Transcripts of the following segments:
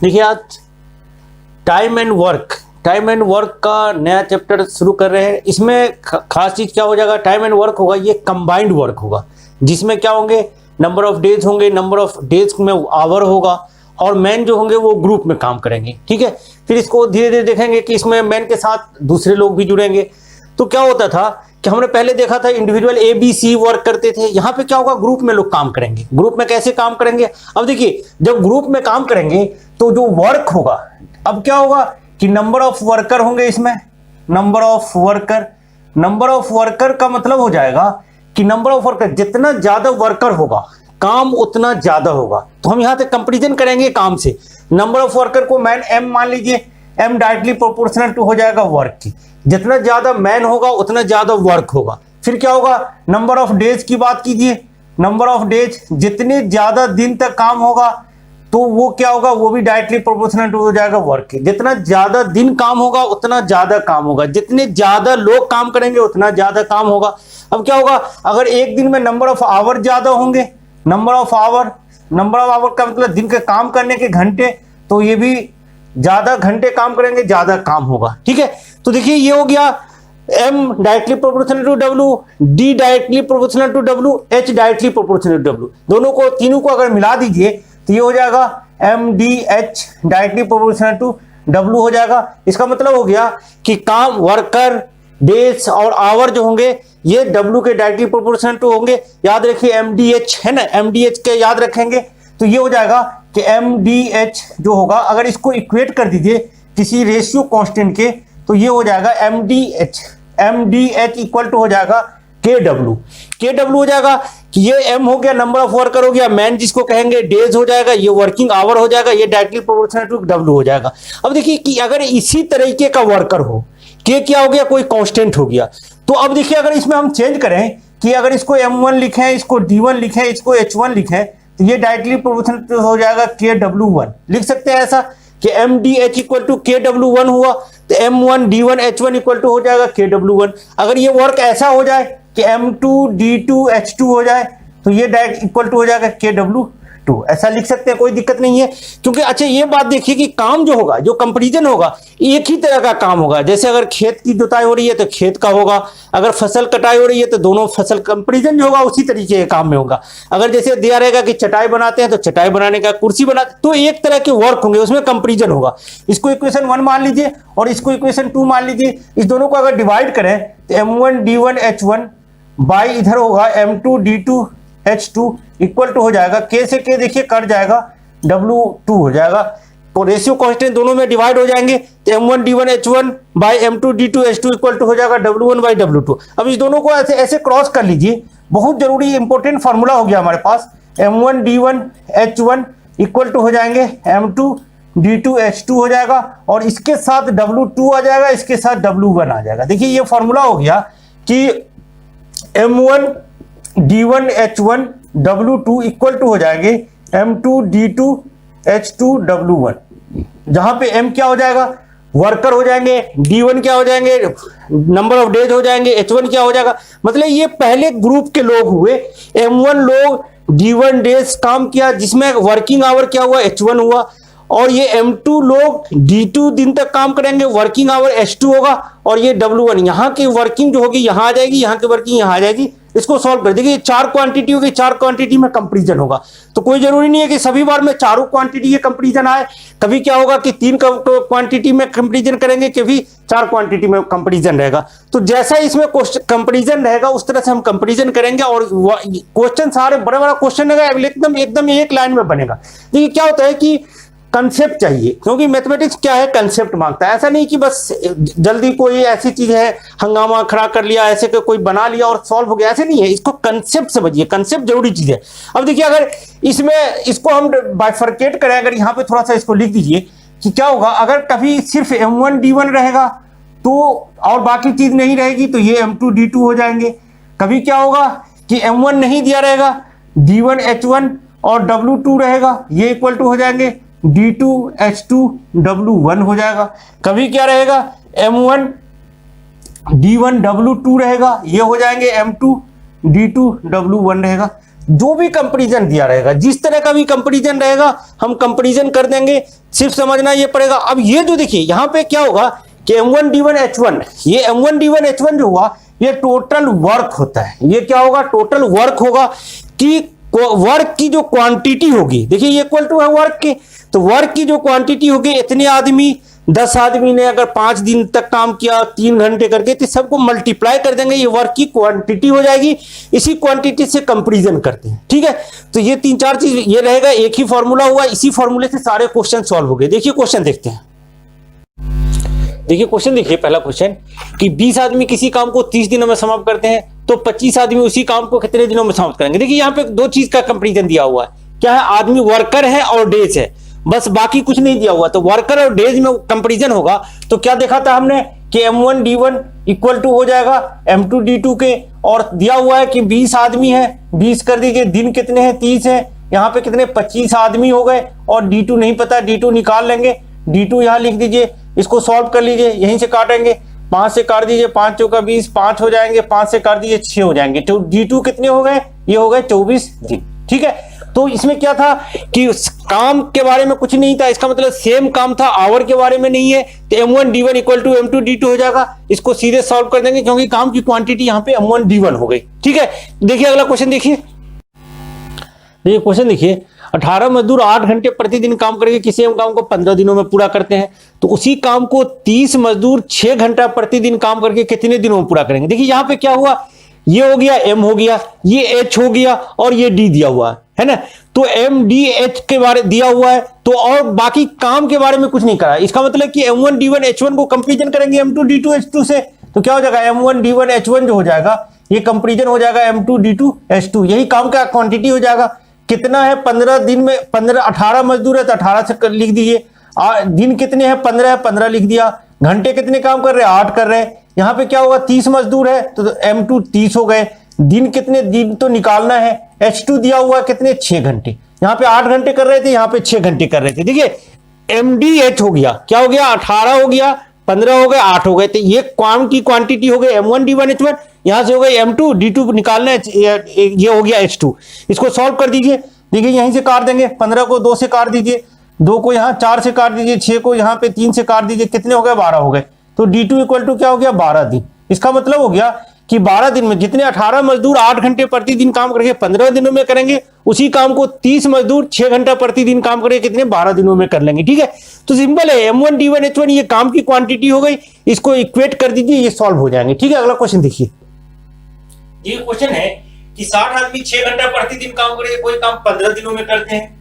देखिए आज time and work का नया चैप्टर शुरू कर रहे हैं। इसमें खास चीज क्या हो जाएगा, टाइम एंड वर्क होगा, ये कंबाइंड वर्क होगा, जिसमें क्या होंगे, नंबर ऑफ डेज होंगे, नंबर ऑफ डेज में आवर होगा, और मैन जो होंगे वो ग्रुप में काम करेंगे। ठीक है, फिर इसको धीरे धीरे देखेंगे कि इसमें मैन के साथ दूसरे लोग भी जुड़ेंगे। तो क्या होता था कि हमने पहले देखा था इंडिविजुअल ABC वर्क करते थे, यहाँ पे क्या होगा, ग्रुप में लोग काम करेंगे। ग्रुप में कैसे काम करेंगे, अब देखिए जब ग्रुप में काम करेंगे तो जो वर्क होगा, अब क्या होगा कि नंबर ऑफ वर्कर होंगे, इसमें नंबर ऑफ वर्कर का मतलब हो जाएगा कि नंबर ऑफ वर्कर, जितना ज्यादा वर्कर होगा काम उतना ज्यादा होगा। तो हम यहां से कंपैरिजन करेंगे काम से। नंबर ऑफ वर्कर को मैन M मान लीजिए, M डायरेक्टली प्रोपोर्शनल टू हो जाएगा वर्क की, जितना ज्यादा मैन होगा उतना ज्यादा वर्क होगा। फिर क्या होगा, नंबर ऑफ डेज की बात कीजिए, नंबर ऑफ डेज, जितने ज्यादा दिन तक काम होगा तो वो क्या होगा, वो भी डायरेक्टली प्रोपोर्शनल टू हो जाएगा वर्क के। जितना ज्यादा दिन काम होगा उतना ज्यादा काम होगा, जितने ज्यादा लोग काम करेंगे उतना ज्यादा काम होगा। अब क्या होगा, अगर एक दिन में नंबर ऑफ आवर ज्यादा होंगे, नंबर ऑफ आवर का मतलब दिन के काम करने के घंटे, तो ये भी ज्यादा घंटे काम करेंगे ज्यादा काम होगा। ठीक है, तो देखिए ये हो गया M directly proportional to W, D directly proportional to W, H directly proportional to W। दोनों को, तीनों को अगर मिला दीजिए तो ये हो जाएगा MDH directly proportional to W हो जाएगा। इसका मतलब हो गया कि काम, वर्कर, डेज और आवर जो होंगे ये W के डायरेक्टली प्रोपोर्शनल टू होंगे। याद रखिए MDH है ना, MDH के याद रखेंगे तो ये हो जाएगा कि MDH जो होगा, अगर इसको इक्वेट कर दीजिए किसी रेशियो कांस्टेंट के, तो ये हो जाएगा MDH इक्वल टू हो जाएगा KW हो जाएगा कि ये M हो गया, नंबर ऑफ वर्कर हो गया, मैन जिसको कहेंगे, डेज हो जाएगा, ये वर्किंग आवर हो जाएगा, ये डायरेक्टली प्रोपोर्शनल टू W हो जाएगा। अब देखिए कि अगर इसी तरीके का वर्कर हो, K क्या हो गया, कोई कांस्टेंट हो गया, तो अब देखिए अगर इसमें हम चेंज करें कि अगर इसको M1 लिखें, इसको D1 लिखें, इसको H1 लिखें, तो ये डायरेक्टली प्रोपोर्शनल हो जाएगा KW1। लिख सकते हैं ऐसा कि MDH इक्वल टू KW1 हुआ, तो M1 D1 H1 equal to हो जाएगा KW1। अगर ये वर्क ऐसा हो जाए कि M2 D2 H2 हो जाए, तो ये डायरेक्ट इक्वल टू हो जाएगा KW2। ऐसा लिख सकते हैं, कोई दिक्कत नहीं है। क्योंकि अच्छा ये बात देखिए कि काम जो होगा, जो कंपैरिजन होगा, एक ही तरह का काम होगा। जैसे अगर खेत की जुताई हो रही है तो खेत का होगा, अगर फसल कटाई हो रही है तो दोनों फसल, कंपैरिजन जो होगा उसी तरीके के काम में होगा। अगर जैसे दिया रहेगा कि चटाई बनाते हैं तो चटाई बनाने का, कुर्सी बनाते, तो एक तरह के वर्क होंगे, उसमें कंपैरिजन होगा। इसको इक्वेशन 1 मान लीजिए और इसको इक्वेशन 2 मान लीजिए। इस दोनों को अगर डिवाइड करें तो M1 D1 H1 बाई इधर होगा M2 D2 H2 equal to हो जाएगा, K से K देखिए कट जाएगा, W2 हो जाएगा। तो रेशियो कांस्टेंट दोनों में डिवाइड हो जाएंगे, तो M1 D1 H1 by M2 D2 H2 equal to हो जाएगा W1 बाई W2। अब इस दोनों को ऐसे ऐसे क्रॉस कर लीजिए, बहुत जरूरी इंपॉर्टेंट फार्मूला हो गया हमारे पास। M1 D1 H1 equal to हो जाएंगे M2 D2 H2 हो जाएगा, और इसके साथ W2 आ जाएगा, इसके साथ W1 आ जाएगा। देखिए ये फार्मूला हो गया कि M1 D1 H1 W2 equal to हो जाएंगे M2 D2 H2 W1, जहां पे M क्या हो जाएगा, वर्कर हो जाएंगे, D1 क्या हो जाएंगे, नंबर ऑफ डेज हो जाएंगे, H1 क्या हो जाएगा। मतलब ये पहले ग्रुप के लोग हुए, M1 लोग D1 डेज काम किया, जिसमें वर्किंग आवर क्या हुआ, H1 हुआ, और ये M2 लोग D2 दिन तक काम करेंगे, वर्किंग आवर H2 होगा, और ये W1, यहाँ की वर्किंग जो होगी यहाँ आ जाएगी, यहाँ की वर्किंग यहाँ आ जाएगी। इसको सॉल्व कर देखिए, 4 क्वांटिटी होगी, 4 क्वांटिटी में कंपैरिजन होगा। तो कोई जरूरी नहीं है कि सभी बार में चारों क्वांटिटी के कंपैरिजन आए। कभी क्या होगा कि 3 क्वांटिटी में कंपैरिजन करेंगे, कभी 4 क्वांटिटी में कंपैरिजन रहेगा। तो जैसा इसमें कंपैरिजन रहेगा उस तरह से हम कंपैरिजन करेंगे, और क्वेश्चन सारे बड़ा बड़ा क्वेश्चन रहेगा, एकदम एक लाइन में बनेगा। देखिए क्या होता है कि कंसेप्ट चाहिए, क्योंकि मैथमेटिक्स क्या है, कंसेप्ट मांगता है। ऐसा नहीं कि बस जल्दी कोई ऐसी चीज है, हंगामा खड़ा कर लिया, ऐसे कोई बना लिया और सॉल्व हो गया, ऐसे नहीं है। इसको कंसेप्ट समझिए, कंसेप्ट जरूरी चीज है। अब देखिए अगर इसमें इसको हम बाइफरकेट करें, अगर यहाँ पे थोड़ा सा इसको लिख दीजिए कि क्या होगा, अगर कभी सिर्फ M1 D1 रहेगा तो और बाकी चीज नहीं रहेगी, तो ये M2 D2 हो जाएंगे। कभी क्या होगा कि M1 नहीं दिया रहेगा, D1 H1 और W2 रहेगा, ये इक्वल टू हो जाएंगे D2 H2 W1 हो जाएगा। कभी क्या रहेगा, M1 D1 W2 रहेगा, ये हो जाएंगे M2 D2 W1 रहेगा। जो भी कंपैरिजन दिया रहेगा, जिस तरह का भी कंपैरिजन रहेगा हम कंपैरिजन कर देंगे, सिर्फ समझना ये पड़ेगा। अब ये जो देखिए यहाँ पे क्या होगा कि M1D1H1, ये M1D1H1 जो हुआ ये टोटल वर्क होता है। ये क्या होगा, टोटल वर्क होगा कि वर्क की जो क्वांटिटी होगी, देखिए ये इक्वल टू है वर्क के, तो वर्क की जो क्वांटिटी होगी इतने आदमी, 10 आदमी ने अगर 5 दिन तक काम किया 3 घंटे करके, तो सबको मल्टीप्लाई कर देंगे, ये वर्क की क्वांटिटी हो जाएगी। इसी क्वांटिटी से कंपैरिजन करते हैं, ठीक है। तो ये 3-4 चीज ये रहेगा, एक ही फॉर्मूला हुआ, इसी फॉर्मूले से सारे क्वेश्चन सॉल्व हो गए। देखिए क्वेश्चन देखते हैं, देखिए क्वेश्चन देखिए, पहला क्वेश्चन कि 20 आदमी किसी काम को 30 दिनों में समाप्त करते हैं, तो 25 आदमी उसी काम को कितने दिनों में समाप्त करेंगे। देखिए यहाँ पे 2 चीज का कंपैरिजन दिया हुआ है, क्या है, आदमी वर्कर है और डेज है, बस बाकी कुछ नहीं दिया हुआ। तो वर्कर और डेज में कंपैरिजन होगा, तो क्या देखा था हमने कि M1D1 इक्वल टू हो जाएगा M2D2 के, और दिया हुआ है कि 20 आदमी है, 20 कर दीजिए, दिन कितने हैं, 30 है, यहाँ पे कितने 25 आदमी हो गए, और D2 नहीं पता, D2 निकाल लेंगे, D2 यहाँ लिख दीजिए, इसको सॉल्व कर लीजिए, यहीं से काटेंगे, 5 से काट दीजिए, 5 चौका 20, 5 हो जाएंगे, 5 से काट दीजिए 6 हो जाएंगे, तो D2 कितने हो गए, ये हो गए 24 दिन, ठीक है। तो इसमें क्या था कि काम के बारे में कुछ नहीं था, इसका मतलब सेम काम था, आवर के बारे में नहीं है, तो M1D1 इक्वल टू M2D2 हो जाएगा। इसको सीधे सॉल्व कर देंगे क्योंकि काम की क्वांटिटी यहाँ पे M1D1 हो गई, ठीक है। देखिए अगला क्वेश्चन देखिए, देखिए क्वेश्चन देखिए, 18 मजदूर 8 घंटे प्रतिदिन काम करके किसी काम को 15 दिनों में पूरा करते हैं, तो उसी काम को 30 मजदूर 6 घंटा प्रतिदिन काम करके कितने दिनों में पूरा करेंगे। देखिए यहाँ पे क्या हुआ, ये हो गया M हो गया, ये H हो गया, और ये D दिया हुआ है ना। तो MDH के बारे दिया हुआ है, तो और बाकी काम के बारे में कुछ नहीं करा। इसका मतलब कि M1D1H1 को कंपैरिजन करेंगे M2D2H2 से, तो क्या हो जाएगा, M1D1H1 जो हो जाएगा ये कंपैरिजन हो जाएगा M2D2H2, यही काम का क्वांटिटी हो जाएगा। कितना है, 15 दिन में 18 मजदूर है तो 18 से लिख दीजिए, दिन कितने हैं, 15 है, 15 लिख दिया, घंटे कितने काम कर रहे हैं, 8 कर रहे हैं। यहाँ पे क्या होगा, 30 मजदूर है तो M2 30 हो गए, दिन कितने, दिन तो निकालना है, H2 दिया हुआ कितने, 6 घंटे, यहाँ पे 8 घंटे कर रहे थे, यहाँ पे 6 घंटे कर रहे थे। देखिए MDH हो गया, क्या हो गया, 18 हो गया, 15 हो गए, 8 हो गए, तो ये काम की क्वांटिटी हो गई M1D1H1, यहां से हो गई M2D2 निकालना है, ये हो गया H2। इसको सॉल्व कर दीजिए, देखिए यहीं से काट देंगे, 15 को 2 से काट दीजिए, 2 को यहाँ 4 से काट दीजिए, 6 को यहाँ पे 3 से काट दीजिए, कितने हो गए, 12 हो गए। तो D2 इक्वल टू क्या हो गया, 12 दिन। इसका मतलब हो गया कि 12 दिन में जितने 18 मजदूर 8 घंटे प्रतिदिन काम करके 15 दिनों में करेंगे, उसी काम को 30 मजदूर 6 घंटा प्रतिदिन काम करके कितने, 12 दिनों में कर लेंगे, ठीक है। तो सिंपल है, M1D1H1 ये काम की क्वांटिटी हो गई, इसको इक्वेट कर दीजिए, ये सॉल्व हो जाएंगे, ठीक है। अगला क्वेश्चन देखिए, ये क्वेश्चन है कि 60 आदमी 6 घंटा प्रतिदिन काम करके कोई काम 15 दिनों में करते हैं,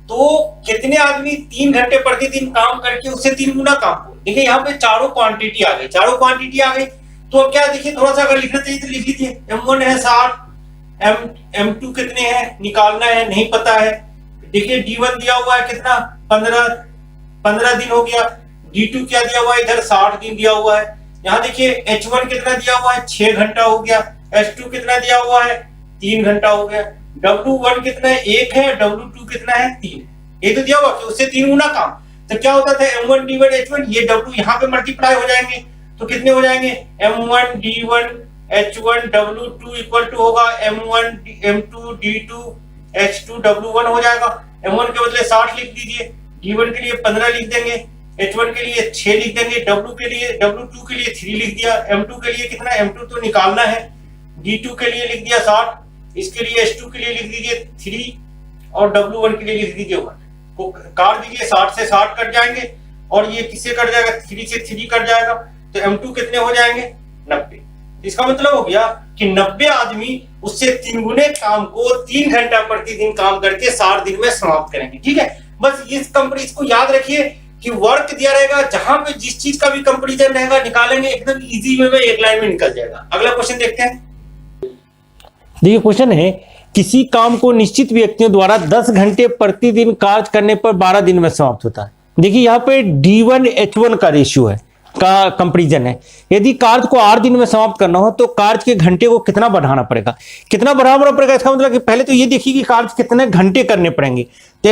तो कितने आदमी 3 घंटे प्रतिदिन काम करके उससे 3 गुना काम को। देखिए यहाँ पे चारों क्वांटिटी आ गई, चारों क्वांटिटी आ गई, तो अब क्या देखिए, थोड़ा सा अगर लिखना चाहिए तो लिख लीजिए, M1 है 60, M2 कितने हैं निकालना है, नहीं पता है। देखिए D1 दिया हुआ है कितना, 15 दिन हो गया, D2 क्या दिया हुआ है इधर, 60 दिन दिया हुआ है। यहाँ देखिए H1 कितना दिया हुआ है, 6 घंटा हो गया, H2 कितना दिया हुआ है, 3 घंटा हो गया, W1 कितना है, 1 है, W2 कितना है, 3। ये तो दिया हुआ कि उससे 3 गुना काम, तो क्या होता था M1D1H1, ये W यहाँ पे मल्टीप्लाई हो जाएंगे, तो कितने हो जाएंगे, M1D1H1 W2 इक्वल टू होगा M2D2H2 W1 हो जाएगा। M1 के बदले 60 लिख दीजिए, D1 के लिए 15 लिख देंगे, H1 के लिए 6 लिख देंगे, W2 के लिए 3 लिख दिया, M2 के लिए कितना, M2 तो निकालना है, D2 के लिए लिख दिया 60, इसके लिए H2 के लिए लिख दीजिए 3, और W1 के लिए लिख दीजिए 1 को काट दीजिए, 60 से 60 कट जाएंगे, और ये किससे कट जाएगा, 3 से 3 कट जाएगा, तो M2 कितने हो जाएंगे, 90। इसका मतलब हो गया कि 90 आदमी उससे 3 गुने काम को 3 घंटा प्रतिदिन काम करके 60 दिन में समाप्त करेंगे, ठीक है। बस इस कंपनी इसको याद रखिए कि वर्क दिया रहेगा, जहां पे जिस चीज का भी कंपैरिजन रहेगा निकालेंगे, एकदम इजी वे में एक लाइन में निकल जाएगा। अगला क्वेश्चन देखते हैं, देखिए क्वेश्चन है, किसी काम को निश्चित व्यक्तियों द्वारा 10 घंटे प्रतिदिन कार्य करने पर 12 दिन में समाप्त होता है। देखिए यहाँ पे D1H1 का रेशियो है, का कंपैरिजन है। यदि कार्य को 8 दिन में समाप्त करना हो तो कार्य के घंटे को कितना बढ़ाना पड़ेगा, कितना बढ़ाना पड़ेगा। इसका मतलब कि पहले तो ये देखिए कि कार्य कितने घंटे करने पड़ेंगे। तो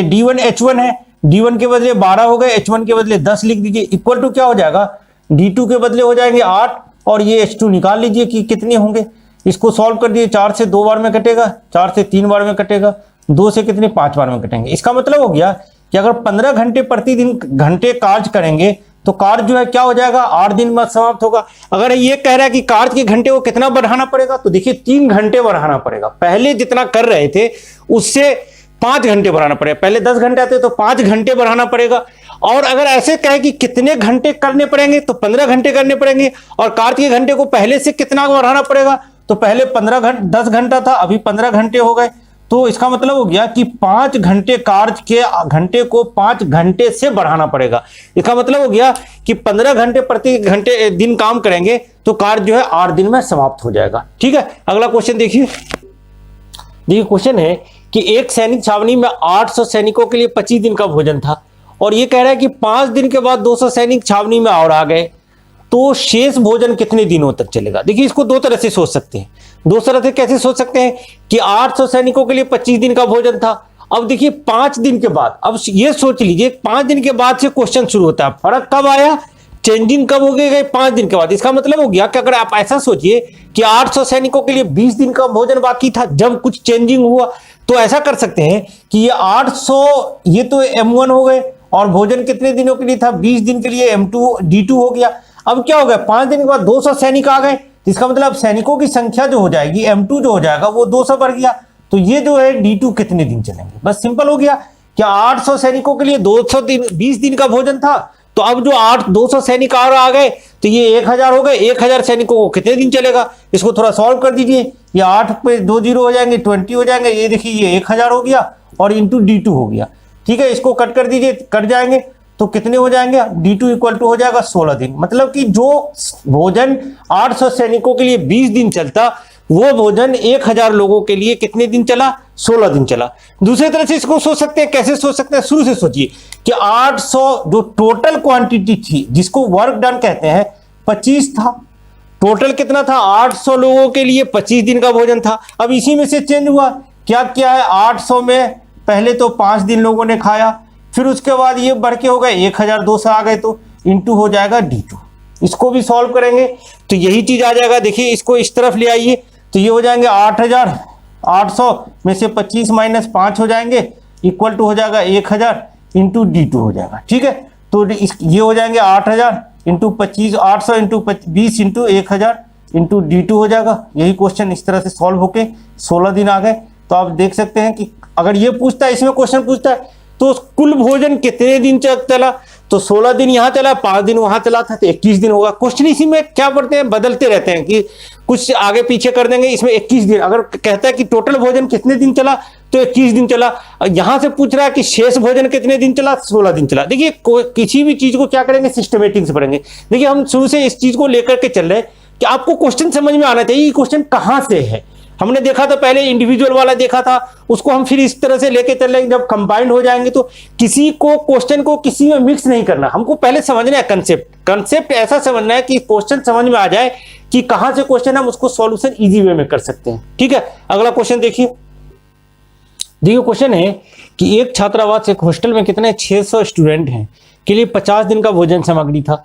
D1H1 है, D1 के बदले 12 हो गए, H1 के बदले 10 लिख दीजिए, इक्वल टू क्या हो जाएगा, D2 के बदले हो जाएंगे 8, और ये H2 निकाल लीजिए कि कितने होंगे। इसको सॉल्व कर दिए, 4 से 2 बार में कटेगा, 4 से 3 बार में कटेगा, 2 से कितने 5 बार में कटेंगे। इसका मतलब हो गया कि अगर 15 घंटे प्रतिदिन घंटे कार्य करेंगे तो कार्य जो है क्या हो जाएगा, 8 दिन में समाप्त होगा। अगर ये कह रहा है कि कार्य के घंटे को कितना बढ़ाना पड़ेगा, तो देखिए 3 घंटे बढ़ाना पड़ेगा। पहले जितना कर रहे थे उससे 5 घंटे बढ़ाना पड़ेगा। पहले 10 घंटे आते तो 5 घंटे बढ़ाना पड़ेगा। और अगर ऐसे कहे कि कितने घंटे करने पड़ेंगे, तो 15 घंटे करने पड़ेंगे। और कार्य के घंटे को पहले से कितना बढ़ाना पड़ेगा, तो पहले 10 घंटा था, अभी 15 घंटे हो गए। तो इसका मतलब हो गया कि 5 घंटे कार्य के घंटे को 5 घंटे से बढ़ाना पड़ेगा। इसका मतलब हो गया कि 15 घंटे प्रति घंटे दिन काम करेंगे तो कार्य जो है 8 दिन में समाप्त हो जाएगा। ठीक है, अगला क्वेश्चन देखिए। क्वेश्चन है कि एक सैनिक छावनी में 800 सैनिकों के लिए 25 दिन का भोजन था, और ये कह रहा है कि 5 दिन के बाद 200 सैनिक छावनी में और आ गए, तो शेष भोजन कितने दिनों तक चलेगा। देखिए इसको दो तरह से सोच सकते हैं। दो तरह से कैसे सोच सकते हैं कि 800 सैनिकों के लिए 25 दिन का भोजन था। अब देखिए 5 दिन के बाद, अब ये सोच लीजिए 5 दिन के बाद से क्वेश्चन शुरू होता है। फर्क कब आया, चेंजिंग कब हो गई, 5 दिन के बाद। इसका मतलब हो गया कि अगर आप ऐसा सोचिए कि 800 सैनिकों के लिए 20 दिन का भोजन बाकी था जब कुछ चेंजिंग हुआ, तो ऐसा कर सकते हैं कि ये 800 ये तो M1 हो गए, और भोजन कितने दिनों के लिए था, 20 दिन के लिए M2 D2 हो गया। अब क्या हो गया, 5 दिन के बाद 200 सैनिक आ गए। इसका मतलब सैनिकों की संख्या जो हो जाएगी, M2 जो हो जाएगा वो 200 बढ़ गया। तो ये जो है D2 कितने दिन चलेंगे, बस सिंपल हो गया। क्या 800 सैनिकों के लिए 200 दिन 20 दिन का भोजन था, तो अब जो 200 सैनिक और आ गए तो ये 1000 हो गए। 1000 सैनिकों को कितने दिन चलेगा, इसको थोड़ा सॉल्व कर दीजिए। ये 8 पे 2 जीरो हो जाएंगे, 20 हो जाएंगे। ये देखिए ये 1000 हो गया और इंटू D2 हो गया। ठीक है, इसको कट कर दीजिए, कट जाएंगे तो कितने हो जाएंगे, D2 इक्वल टू हो जाएगा 16 दिन। मतलब कि जो भोजन 800 सैनिकों के लिए 20 दिन चलता, वो भोजन 1000 लोगों के लिए कितने दिन चला, 16 दिन चला। दूसरी तरह से इसको सोच सकते हैं, कैसे सोच सकते हैं, शुरू से सोचिए कि 800 जो टोटल क्वांटिटी थी जिसको वर्क डन कहते हैं 25 था। टोटल कितना था, 800 लोगों के लिए 25 दिन का भोजन था। अब इसी में से चेंज हुआ, क्या क्या है, 800 में पहले तो 5 दिन लोगों ने खाया, फिर उसके बाद ये बढ़ के हो गए 1200 आ गए, तो इंटू हो जाएगा D2। इसको भी सॉल्व करेंगे तो यही चीज आ जाएगा। देखिए इसको इस तरफ ले आइए तो ये हो जाएंगे 8000, 800 में से 25 माइनस 5 हो जाएंगे, इक्वल टू हो जाएगा 1000 इंटू D2 हो जाएगा। ठीक है, तो ये हो जाएंगे 8000 into 25, 800 into 20 into 1000 into D2 हो जाएगा। यही क्वेश्चन इस तरह से सॉल्व होके 16 दिन आ गए। तो आप देख सकते हैं कि अगर ये पूछता है, इसमें क्वेश्चन पूछता है तो कुल भोजन कितने दिन चला, तो 16 दिन यहाँ चला, 5 दिन वहां चला था, तो 21 दिन होगा। क्वेश्चन इसी में क्या पढ़ते हैं, बदलते रहते हैं कि कुछ आगे पीछे कर देंगे। इसमें 21 दिन, अगर कहता है कि टोटल भोजन कितने दिन चला तो 21 दिन चला। यहां से पूछ रहा है कि शेष भोजन कितने दिन चला, 16 दिन चला। देखिए किसी भी चीज को क्या करेंगे, सिस्टमेटिक से पढ़ेंगे। देखिए हम शुरू से इस चीज को लेकर के चल रहे हैं कि आपको क्वेश्चन समझ में आना चाहिए, क्वेश्चन कहां से है। हमने देखा था पहले इंडिविजुअल वाला देखा था, उसको हम फिर इस तरह से लेके चल रहे हैं। जब कंबाइंड हो जाएंगे तो किसी को क्वेश्चन को किसी में मिक्स नहीं करना, हमको पहले समझना है कंसेप्ट ऐसा समझना है कि क्वेश्चन समझ में आ जाए कि कहां से क्वेश्चन, हम उसको सॉल्यूशन इजी वे में कर सकते हैं। ठीक है, अगला क्वेश्चन देखिए। क्वेश्चन है कि एक छात्रावास, एक हॉस्टल में कितने 600 स्टूडेंट हैं के लिए 50 दिन का भोजन सामग्री था।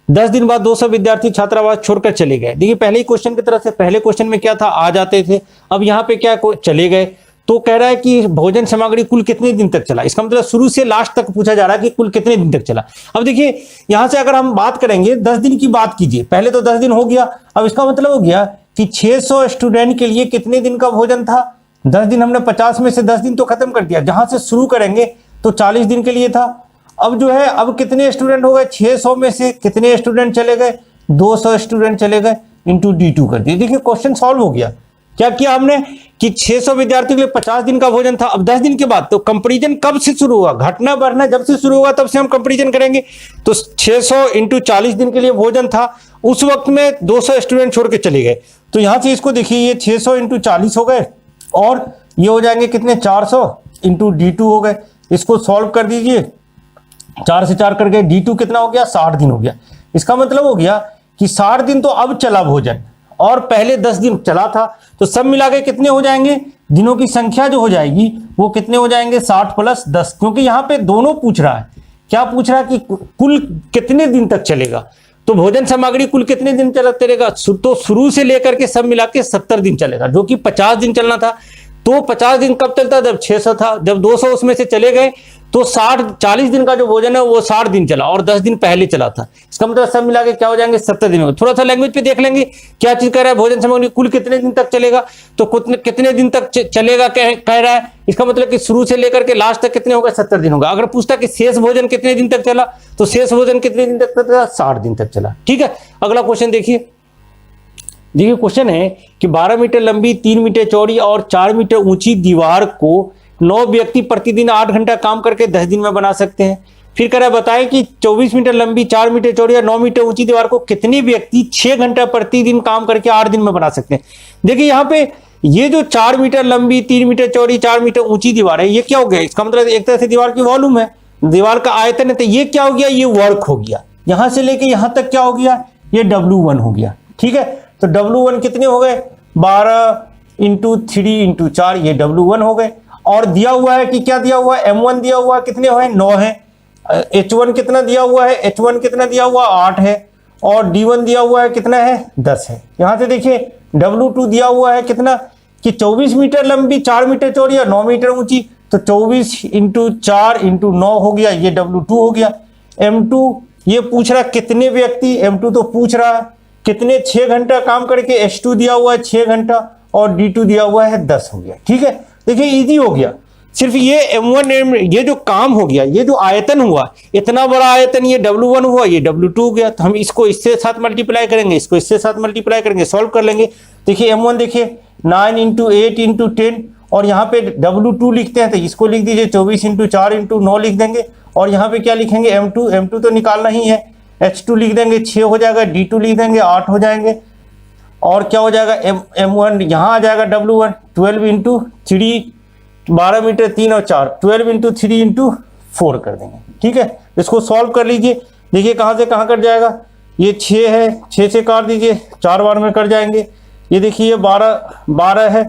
10 दिन बाद 200 विद्यार्थी छात्रावास छोड़कर चले गए। देखिए पहले ही क्वेश्चन की तरह से, पहले क्वेश्चन में क्या था, आ जाते थे, अब यहाँ पे क्या चले गए। तो कह रहा है कि भोजन सामग्री कुल कितने दिन तक चला। इसका मतलब शुरू से लास्ट तक पूछा जा रहा है कि कुल कितने दिन तक चला। अब देखिए यहां से अगर हम बात करेंगे, 10 दिन की बात कीजिए, पहले तो 10 दिन हो गया। अब इसका मतलब हो गया कि 600 स्टूडेंट के लिए कितने दिन का भोजन था, 10 दिन। हमने 50 में से 10 दिन तो खत्म कर दिया, जहां से शुरू करेंगे तो 40 दिन के लिए था। अब जो है, अब कितने स्टूडेंट हो गए, 600 में से कितने स्टूडेंट चले गए, 200 स्टूडेंट चले गए, इंटू D2 कर दिए। देखिए क्वेश्चन सॉल्व हो गया। क्या किया हमने कि 600 विद्यार्थियों के लिए 50 दिन का भोजन था। अब 10 दिन के बाद तो कंपैरिजन कब से शुरू हुआ, घटना बढ़ना जब से शुरू हुआ तब से हम कंपैरिजन करेंगे। तो 600 इंटू 40 दिन के लिए भोजन था, उस वक्त में 200 स्टूडेंट छोड़ के चले गए। तो यहां से इसको देखिए, ये 600 इंटू 40 हो गए, और ये हो जाएंगे कितने, 400 इंटू D2 हो गए। इसको सॉल्व कर दीजिए, 4 से 4 करके D2 कितना हो गया, 60 दिन हो गया। इसका मतलब हो गया कि 60 दिन तो अब चला भोजन, और पहले 10 दिन चला था, तो सब मिला के कितने हो जाएंगे, दिनों की संख्या जो हो जाएगी वो कितने हो जाएंगे, 60 प्लस 10। क्योंकि यहाँ पे दोनों पूछ रहा है, क्या पूछ रहा है कि कुल कितने दिन तक चलेगा। तो भोजन सामग्री कुल कितने दिन चलेगा? तो शुरू से लेकर के सब मिला के 70 दिन चलेगा, जो कि 50 दिन चलना था। तो 50 दिन कब चलता? जब 600 था। जब 200 उसमें से चले गए तो 40 दिन का जो भोजन है वो 60 दिन चला और 10 दिन पहले चला था। इसका मतलब सब मिला के क्या हो जाएंगे? 70 दिन। थोड़ा सा लैंग्वेज पे देख लेंगे क्या चीज कह रहा है, भोजन सामग्री कुल कितने दिन तक चलेगा, तो कितने दिन तक चलेगा कह रहा है। इसका मतलब कि शुरू से लेकर के लास्ट तक कितने होगा? 70 दिन होगा। अगर पूछता कि शेष भोजन कितने दिन तक चला, तो शेष भोजन कितने दिन तक चला? 60 दिन तक चला। ठीक है, अगला क्वेश्चन देखिए। क्वेश्चन है कि 12 मीटर लंबी, 3 मीटर चौड़ी और 4 मीटर ऊंची दीवार को 9 व्यक्ति प्रतिदिन 8 घंटा काम करके 10 दिन में बना सकते हैं। फिर कह रहा है बताएं कि 24 मीटर लंबी, 4 मीटर चौड़ी और 9 मीटर ऊंची दीवार को कितने व्यक्ति 6 घंटा प्रतिदिन काम करके 8 दिन में बना सकते हैं। देखिए यहाँ पे ये जो 4 मीटर लंबी, 3 मीटर चौड़ी, 4 मीटर ऊंची दीवार है, ये क्या हो गया? इसका मतलब एक तरह से दीवार की वॉल्यूम है, दीवार का आयतन है। तो ये क्या हो गया? ये वर्क हो गया। यहां से लेके यहां तक क्या हो गया? ये W1 हो गया। ठीक है, तो W1 कितने हो गए? 12 × 3 × 4, ये W1 हो गए। और दिया हुआ है कि क्या दिया हुआ है? M1 दिया हुआ है, कितने है? 9 है। H1 कितना दिया हुआ है? H1 कितना दिया हुआ? 8 है। और D1 दिया हुआ है, कितना है? 10 है। यहां से देखिए W2 दिया हुआ है कितना, कि 24 मीटर लंबी, 4 मीटर चौड़ी और 9 मीटर ऊंची, तो 24 × 4 × 9 हो गया, ये W2 हो गया। M2 ये पूछ रहा कितने व्यक्ति, M2 तो पूछ रहा है कितने 6 घंटा काम करके, H2 दिया हुआ है 6 घंटा और D2 दिया हुआ है 10 हो गया। ठीक है, देखिए इजी हो गया। सिर्फ ये M1 ये जो काम हो गया, ये जो आयतन हुआ, इतना बड़ा आयतन, ये W1 हुआ, ये W2 हो गया। तो हम इसको इससे साथ मल्टीप्लाई करेंगे, इसको इससे साथ मल्टीप्लाई करेंगे, सॉल्व कर लेंगे। देखिए M1 देखिए 9 × 8 × 10 और यहाँ पे W2 लिखते हैं तो इसको लिख दीजिए 24 × 4 × 9 लिख देंगे। और यहाँ पे क्या लिखेंगे? M2 तो निकालना ही है, H2 लिख देंगे 6 हो जाएगा, D2 लिख देंगे 8 हो जाएंगे। और क्या हो जाएगा? M1 यहाँ आ जाएगा W1 12 × 3, 12 मीटर 3 और 4, 12 × 3 × 4 कर देंगे। ठीक है, इसको सॉल्व कर लीजिए। देखिए कहाँ से कहाँ कट जाएगा? ये 6 है, 6 से काट दीजिए, 4 बार में कट जाएंगे। ये देखिए ये 12 है,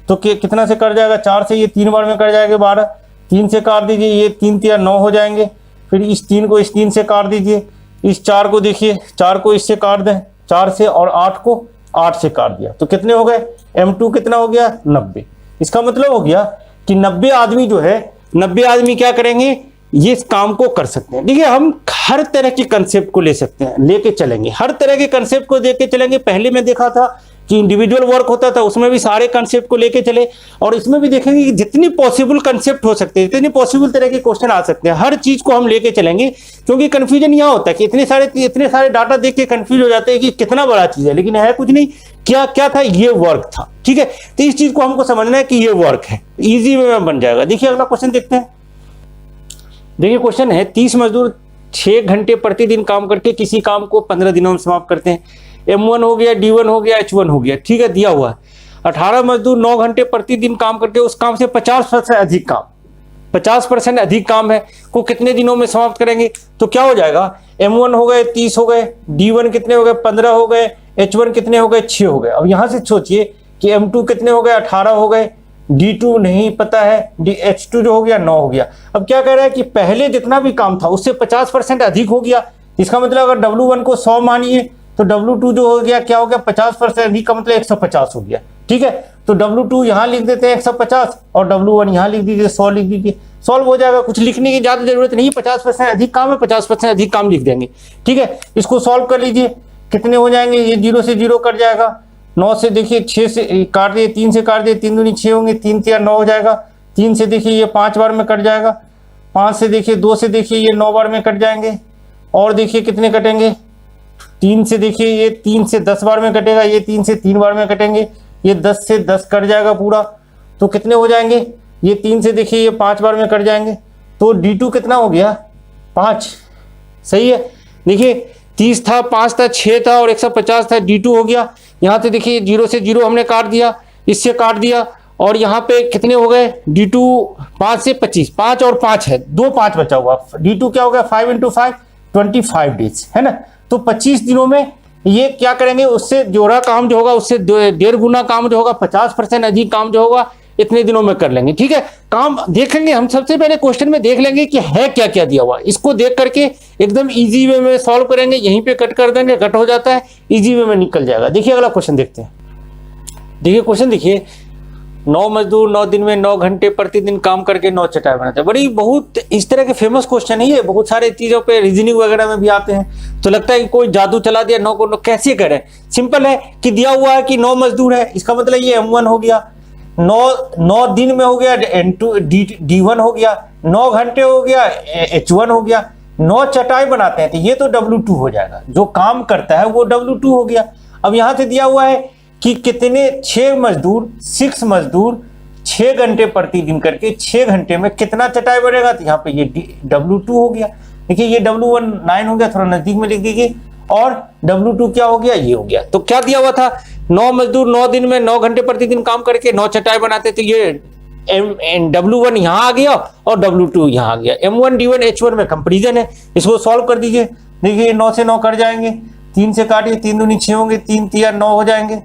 तो कितना से कट जाएगा? 4 से। ये 3 बार में कट जाएगा 12, 3 से काट दीजिए, ये 3 × 9 हो जाएंगे। फिर इस 3 को इस 3 से काट दीजिए, इस 4 को देखिए, 4 को इससे काट दें 4 से, और 8 को 8 से काट दिया, तो कितने हो गए? M2 कितना हो गया? 90। इसका मतलब हो गया कि 90 आदमी जो है, 90 आदमी क्या करेंगे? ये इस काम को कर सकते हैं। देखिए हम हर तरह के कंसेप्ट को ले सकते हैं, लेके चलेंगे, हर तरह के कंसेप्ट को लेके चलेंगे। पहले मैं देखा था कि इंडिविजुअल वर्क होता था, उसमें भी सारे कंसेप्ट को लेके चले, और इसमें भी देखेंगे कि जितनी पॉसिबल कंसेप्ट हो सकते हैं, जितनी पॉसिबल तरह के क्वेश्चन आ सकते हैं, हर चीज को हम लेके चलेंगे। क्योंकि कंफ्यूजन यहाँ होता है कि इतने सारे डाटा देख के कंफ्यूज हो जाते हैं कि कितना बड़ा चीज है, लेकिन है कुछ नहीं। क्या था? ये वर्क था। ठीक है, तो इस चीज को हमको समझना है कि ये वर्क है, इजी वे में बन जाएगा। देखिए अगला क्वेश्चन देखते हैं। देखिए क्वेश्चन है 30 मजदूर 6 घंटे प्रतिदिन काम करके किसी काम को 15 दिनों में समाप्त करते हैं। M1 हो गया, D1 हो गया, H1 हो गया। ठीक है, दिया हुआ है 18 मजदूर 9 घंटे प्रतिदिन काम करके उस काम से 50% अधिक काम, 50% अधिक काम है को कितने दिनों में समाप्त करेंगे? तो क्या हो जाएगा? M1 हो गए 30 हो गए, D1 कितने हो गए? 15 हो गए, H1 कितने हो गए? 6 हो गए। अब यहां से सोचिए कि M2 कितने हो गए? 18 हो गए, D2 नहीं पता है, H2 जो हो गया 9 हो गया। अब क्या कह रहा है कि पहले जितना भी काम था उससे 50% अधिक हो गया। इसका मतलब अगर W1 को 100 मानिए तो W2 जो हो गया क्या हो गया? 50% अधिक का मतलब 150 हो गया। ठीक है, तो W2 यहाँ लिख देते हैं 150 और W1 यहाँ लिख दीजिए 100 लिख दीजिए, सॉल्व हो जाएगा। कुछ लिखने की ज्यादा जरूरत नहीं, 50% अधिक काम है, 50% अधिक काम लिख देंगे। ठीक है, इसको सॉल्व कर लीजिए, कितने हो जाएंगे? ये 0 से 0 कट जाएगा, 9 से देखिए 6 से काट दिए, 3 से काट दिए, 3 दूनी 6 होंगे, 3 × 9 हो जाएगा। 3 से देखिए ये 5 बार में कट जाएगा, 5 से देखिए 2 से देखिए ये 9 बार में कट जाएंगे, और देखिए कितने कटेंगे? 3 से देखिए ये 3 से 10 बार में कटेगा, ये 3 से 3 बार में कटेंगे, ये 10 से 10 कट जाएगा पूरा, तो कितने हो जाएंगे? ये 3 से देखिए ये 5 बार में कट जाएंगे, तो D2 कितना हो गया? 5। सही है, देखिए 30 था, 5 था, 6 था और 150 था, D2 हो गया। यहाँ से देखिए 0 से 0 हमने काट दिया, इससे काट दिया, और यहाँ पे कितने हो गए? D2 5 से 25, 5 और 5 है, 2 5 बचा हुआ। D2 क्या हो गया? 5 × 5 25 डेज है ना। तो 25 दिनों में ये क्या करेंगे? उससे जोड़ा काम जो होगा उससे 1.5 गुना काम जो होगा, 50% अधिक काम जो होगा इतने दिनों में कर लेंगे। ठीक है, काम देखेंगे हम, सबसे पहले क्वेश्चन में देख लेंगे कि है क्या क्या दिया हुआ, इसको देख करके एकदम इजी वे में सॉल्व करेंगे, यहीं पे कट कर देंगे, कट हो जाता है, इजी वे में निकल जाएगा। देखिए अगला क्वेश्चन देखते हैं। देखिए क्वेश्चन देखिए, 9 मजदूर 9 दिन में 9 घंटे प्रतिदिन काम करके 9 चटाई बनाते हैं। बड़ी बहुत इस तरह के फेमस क्वेश्चन है ये, बहुत सारे चीजों पे रीजनिंग वगैरह में भी आते हैं। तो लगता है कि कोई जादू चला दिया, 9 को 9 कैसे करें। सिंपल है कि दिया हुआ है कि 9 मजदूर है, इसका मतलब ये M1 हो गया, 9 दिन में हो गया D1 हो गया, 9 घंटे हो गया H1 हो गया, 9 चटाई बनाते हैं तो ये तो W2 हो जाएगा, जो काम करता है वो W2 हो गया। अब यहां से दिया हुआ है कि कितने 6 मजदूर 6 घंटे प्रतिदिन करके 6 घंटे में कितना चटाई बनेगा, तो यहाँ पे ये W2 हो गया। देखिए ये W1 9 हो गया, थोड़ा नजदीक में लिख दीजिए, और W2 क्या हो गया, ये हो गया। तो क्या दिया हुआ था, 9 मजदूर 9 दिन में 9 घंटे प्रतिदिन काम करके 9 चटाई बनाते, तो ये W1 यहाँ आ गया और W2 यहाँ आ गया। M1 D1 H1 में कंपेरिजन है, इसको सॉल्व कर दीजिए। देखिए 9 से 9 कट जाएंगे, 3 से काटिए, 3 दूनी 6 होंगे, 3 तिया 9 हो जाएंगे,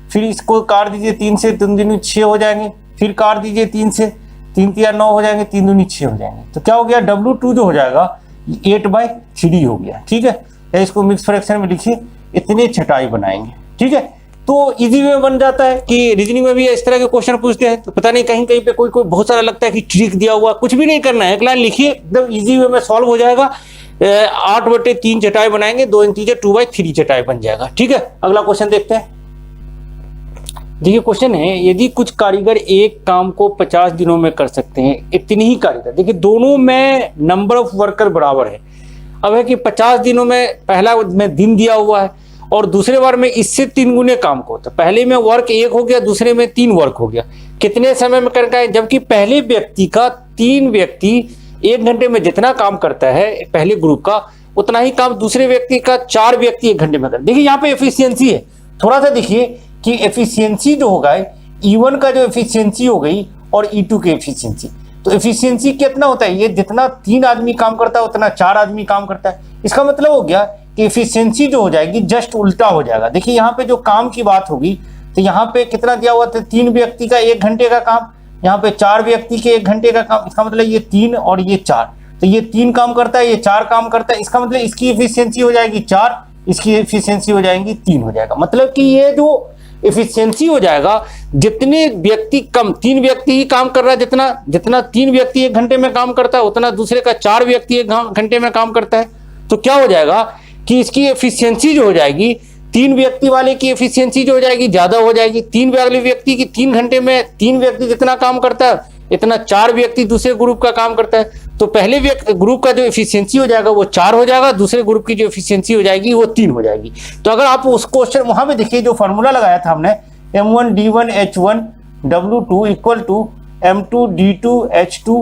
फिर इसको काट दीजिए 3 से, 3 दूनी 6 हो जाएंगे, फिर काट दीजिए 3 से, 3 तिया 9 हो जाएंगे, 3 दूनी 6 हो जाएंगे। तो क्या हो गया, W2 जो हो जाएगा 8/3 हो गया। ठीक है, इसको मिक्स फ्रैक्शन में लिखिए, इतने छटाई बनाएंगे। ठीक है, तो इजी वे बन जाता है कि रीजनिंग में भी इस तरह के क्वेश्चन पूछते हैं। तो पता नहीं कहीं कहीं पे कोई बहुत सारा लगता है कि ट्रिक दिया हुआ, कुछ भी नहीं करना है, एक लाइन लिखिए, एकदम इजी वे में सॉल्व हो जाएगा। 8/3 चटाई बनाएंगे, 2 इंटीजर 2/3 चटाई बन जाएगा। ठीक है, अगला क्वेश्चन देखते हैं। देखिए क्वेश्चन है, यदि कुछ कारीगर एक काम को 50 दिनों में कर सकते हैं, इतनी ही कारीगर, देखिए दोनों में नंबर ऑफ वर्कर बराबर है। अब है कि 50 दिनों में पहला में दिन दिया हुआ है और दूसरे बार में इससे 3 गुने काम को, तो पहले में वर्क 1 हो गया, दूसरे में 3 वर्क हो गया। कितने समय में करना है, जबकि पहले व्यक्ति का 3 व्यक्ति 1 घंटे में जितना काम करता है पहले ग्रुप का, उतना ही काम दूसरे व्यक्ति का 4 व्यक्ति 1 घंटे में कर। देखिए यहाँ पे एफिशिएंसी है, थोड़ा सा देखिए कि एफिशिएंसी जो होगा, E1 का जो एफिशिएंसी हो गई और E2 की एफिशिएंसी, तो एफिशिएंसी कितना होता है, ये जितना 3 आदमी काम करता है उतना 4 आदमी काम करता है। इसका मतलब हो गया कि एफिशिएंसी जो हो जाएगी जस्ट उल्टा हो जाएगा। देखिए यहाँ पे जो काम की बात होगी, तो यहाँ पे कितना दिया हुआ था, 3 व्यक्ति का 1 घंटे का काम, यहाँ पे 4 व्यक्ति के 1 घंटे का काम। इसका मतलब ये 3 और ये 4, तो ये 3 काम करता है, ये 4 काम करता है। इसका मतलब इसकी एफिशिएंसी हो जाएगी 4, इसकी एफिशिएंसी हो जाएगी 3 हो जाएगा। मतलब कि ये जो एफिशिएंसी हो जाएगा, जितने व्यक्ति कम, 3 व्यक्ति ही काम कर रहा है, जितना 3 व्यक्ति 1 घंटे में काम करता है उतना दूसरे का 4 व्यक्ति 1 घंटे में काम करता है। तो क्या हो जाएगा कि इसकी एफिशिएंसी जो हो जाएगी, 3 व्यक्ति वाले की एफिशिएंसी जो हो जाएगी ज्यादा हो जाएगी। 3 वाले व्यक्ति की 3 घंटे में 3 व्यक्ति जितना काम करता है इतना 4 व्यक्ति दूसरे ग्रुप का काम करता है। तो पहले ग्रुप का जो एफिशिएंसी हो जाएगा वो 4 हो जाएगा, दूसरे ग्रुप की जो एफिशिएंसी हो जाएगी वो 3 हो जाएगी। तो अगर आप उस क्वेश्चन वहां पे देखिए, जो फॉर्मूला लगाया था हमने, M1 D1 H1 W2 equal to M2 D2 H2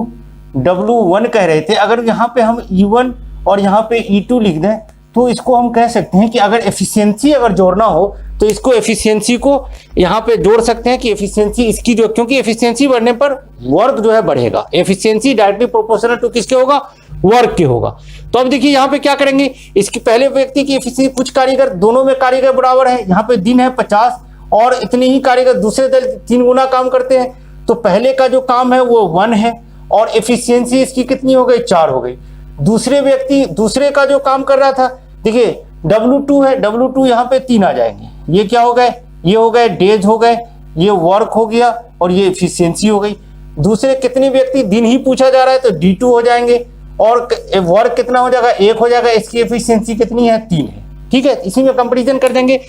W1 कह रहे थे। अगर यहाँ पे हम E1 और यहाँ पे E2 लिख दें तो इसको हम कह सकते हैं कि अगर एफिशिएंसी अगर जोड़ना हो तो इसको एफिशिएंसी को यहाँ पे जोड़ सकते हैं कि एफिशिएंसी इसकी जो, क्योंकि एफिशिएंसी बढ़ने पर वर्क जो है बढ़ेगा। एफिशिएंसी डायरेक्टली प्रोपोर्शनल टू किसके होगा, वर्क के होगा। तो अब देखिए यहाँ पे क्या करेंगे, इसकी पहले व्यक्ति की एफिशिएंसी, कुछ कारीगर, दोनों में कारीगर बराबर है, यहाँ पे दिन है 50 और इतने ही कारीगर दूसरे दल 3 गुना काम करते हैं। तो पहले का जो काम है वो 1 है और एफिशिएंसी इसकी कितनी हो गई, 4 हो गई। दूसरे का जो काम कर रहा था, देखिए W2 है, W2 यहाँ पे 3 आ जाएंगे। ये क्या हो गए, ये हो गए डेज हो गए, ये वर्क हो गया और ये एफिशिएंसी हो गई। दूसरे कितने व्यक्ति, दिन ही पूछा जा रहा है तो D2 हो जाएंगे और वर्क कितना हो जाएगा, 1 हो जाएगा। इसकी एफिशिएंसी कितनी है, 3 है। ठीक है, इसी में कंपैरिजन कर देंगे,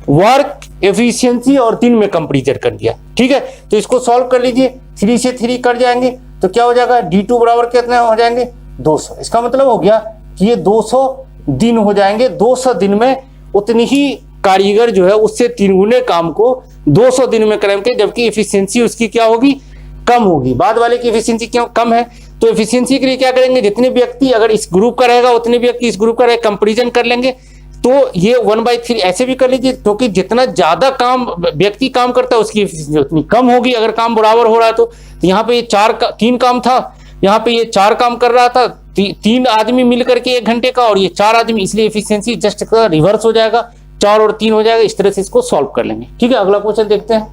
वर्क एफिशिएंसी और 3 में कंपैरिजन कर दिया। ठीक है, तो इसको सॉल्व कर लीजिए, 3 से 3 कट जाएंगे तो क्या हो जाएगा, D2 बराबर कितने हो जाएंगे, 200। इसका मतलब हो गया कि ये 200 दिन हो जाएंगे। 200 दिन में उतनी ही कारीगर जो है उससे 3 गुने काम को 200 दिन में करेंगे, जबकि एफिशिएंसी उसकी क्या होगी, कम होगी। बाद वाले की एफिशिएंसी क्यों कम है, तो एफिशिएंसी के लिए क्या करेंगे, जितने व्यक्ति अगर इस ग्रुप का रहेगा उतने व्यक्ति इस ग्रुप का रहेगा, कंपैरिजन कर लेंगे। तो ये 1/3 ऐसे भी कर लीजिए, क्योंकि जितना ज्यादा काम व्यक्ति काम करता है उसकी एफिशिएंसी उतनी कम होगी अगर काम बराबर हो रहा है। तो यहाँ पे ये 3 काम था, यहाँ पे ये 4 काम कर रहा था, 3 आदमी मिलकर के 1 घंटे का और ये 4 आदमी, इसलिए एफिशिएंसी जस्ट रिवर्स हो जाएगा, 4 और 3 हो जाएगा। इस तरह से इसको सॉल्व कर लेंगे। ठीक है, अगला क्वेश्चन देखते हैं।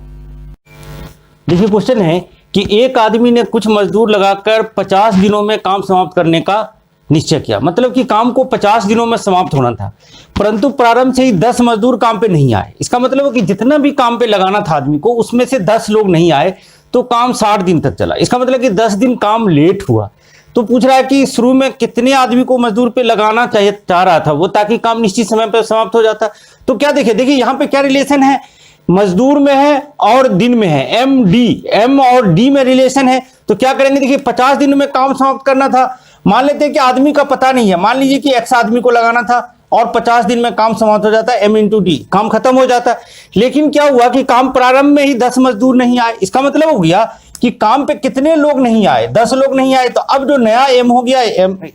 देखिए क्वेश्चन है, कि एक आदमी ने कुछ मजदूर लगाकर 50 दिनों में काम समाप्त करने का निश्चय किया, मतलब कि काम को 50 दिनों में समाप्त होना था, परंतु प्रारंभ से ही 10 मजदूर काम पे नहीं आए। इसका मतलब है कि जितना भी काम पे लगाना था आदमी को, उसमें से 10 लोग नहीं आए, तो काम 60 दिन तक चला। इसका मतलब कि 10 दिन काम लेट हुआ। तो पूछ रहा है कि शुरू में कितने आदमी को मजदूर पे लगाना चाह रहा था वो, ताकि काम निश्चित समय पर समाप्त हो जाता। तो क्या देखिए यहाँ पे क्या रिलेशन है, मजदूर में है और दिन में है, एम और डी में रिलेशन है। तो क्या करेंगे, देखिए 50 दिन में काम समाप्त करना था। मान लेते हैं कि आदमी का पता नहीं है, मान लीजिए कि एक्स आदमी को लगाना था और 50 दिन में काम समाप्त हो जाता है, एम इंटू डी, काम खत्म हो जाता है। लेकिन क्या हुआ कि काम प्रारंभ में ही 10 मजदूर नहीं आए। इसका मतलब हो गया कि काम पे कितने लोग नहीं आए, 10 लोग नहीं आए। तो अब जो नया एम हो गया,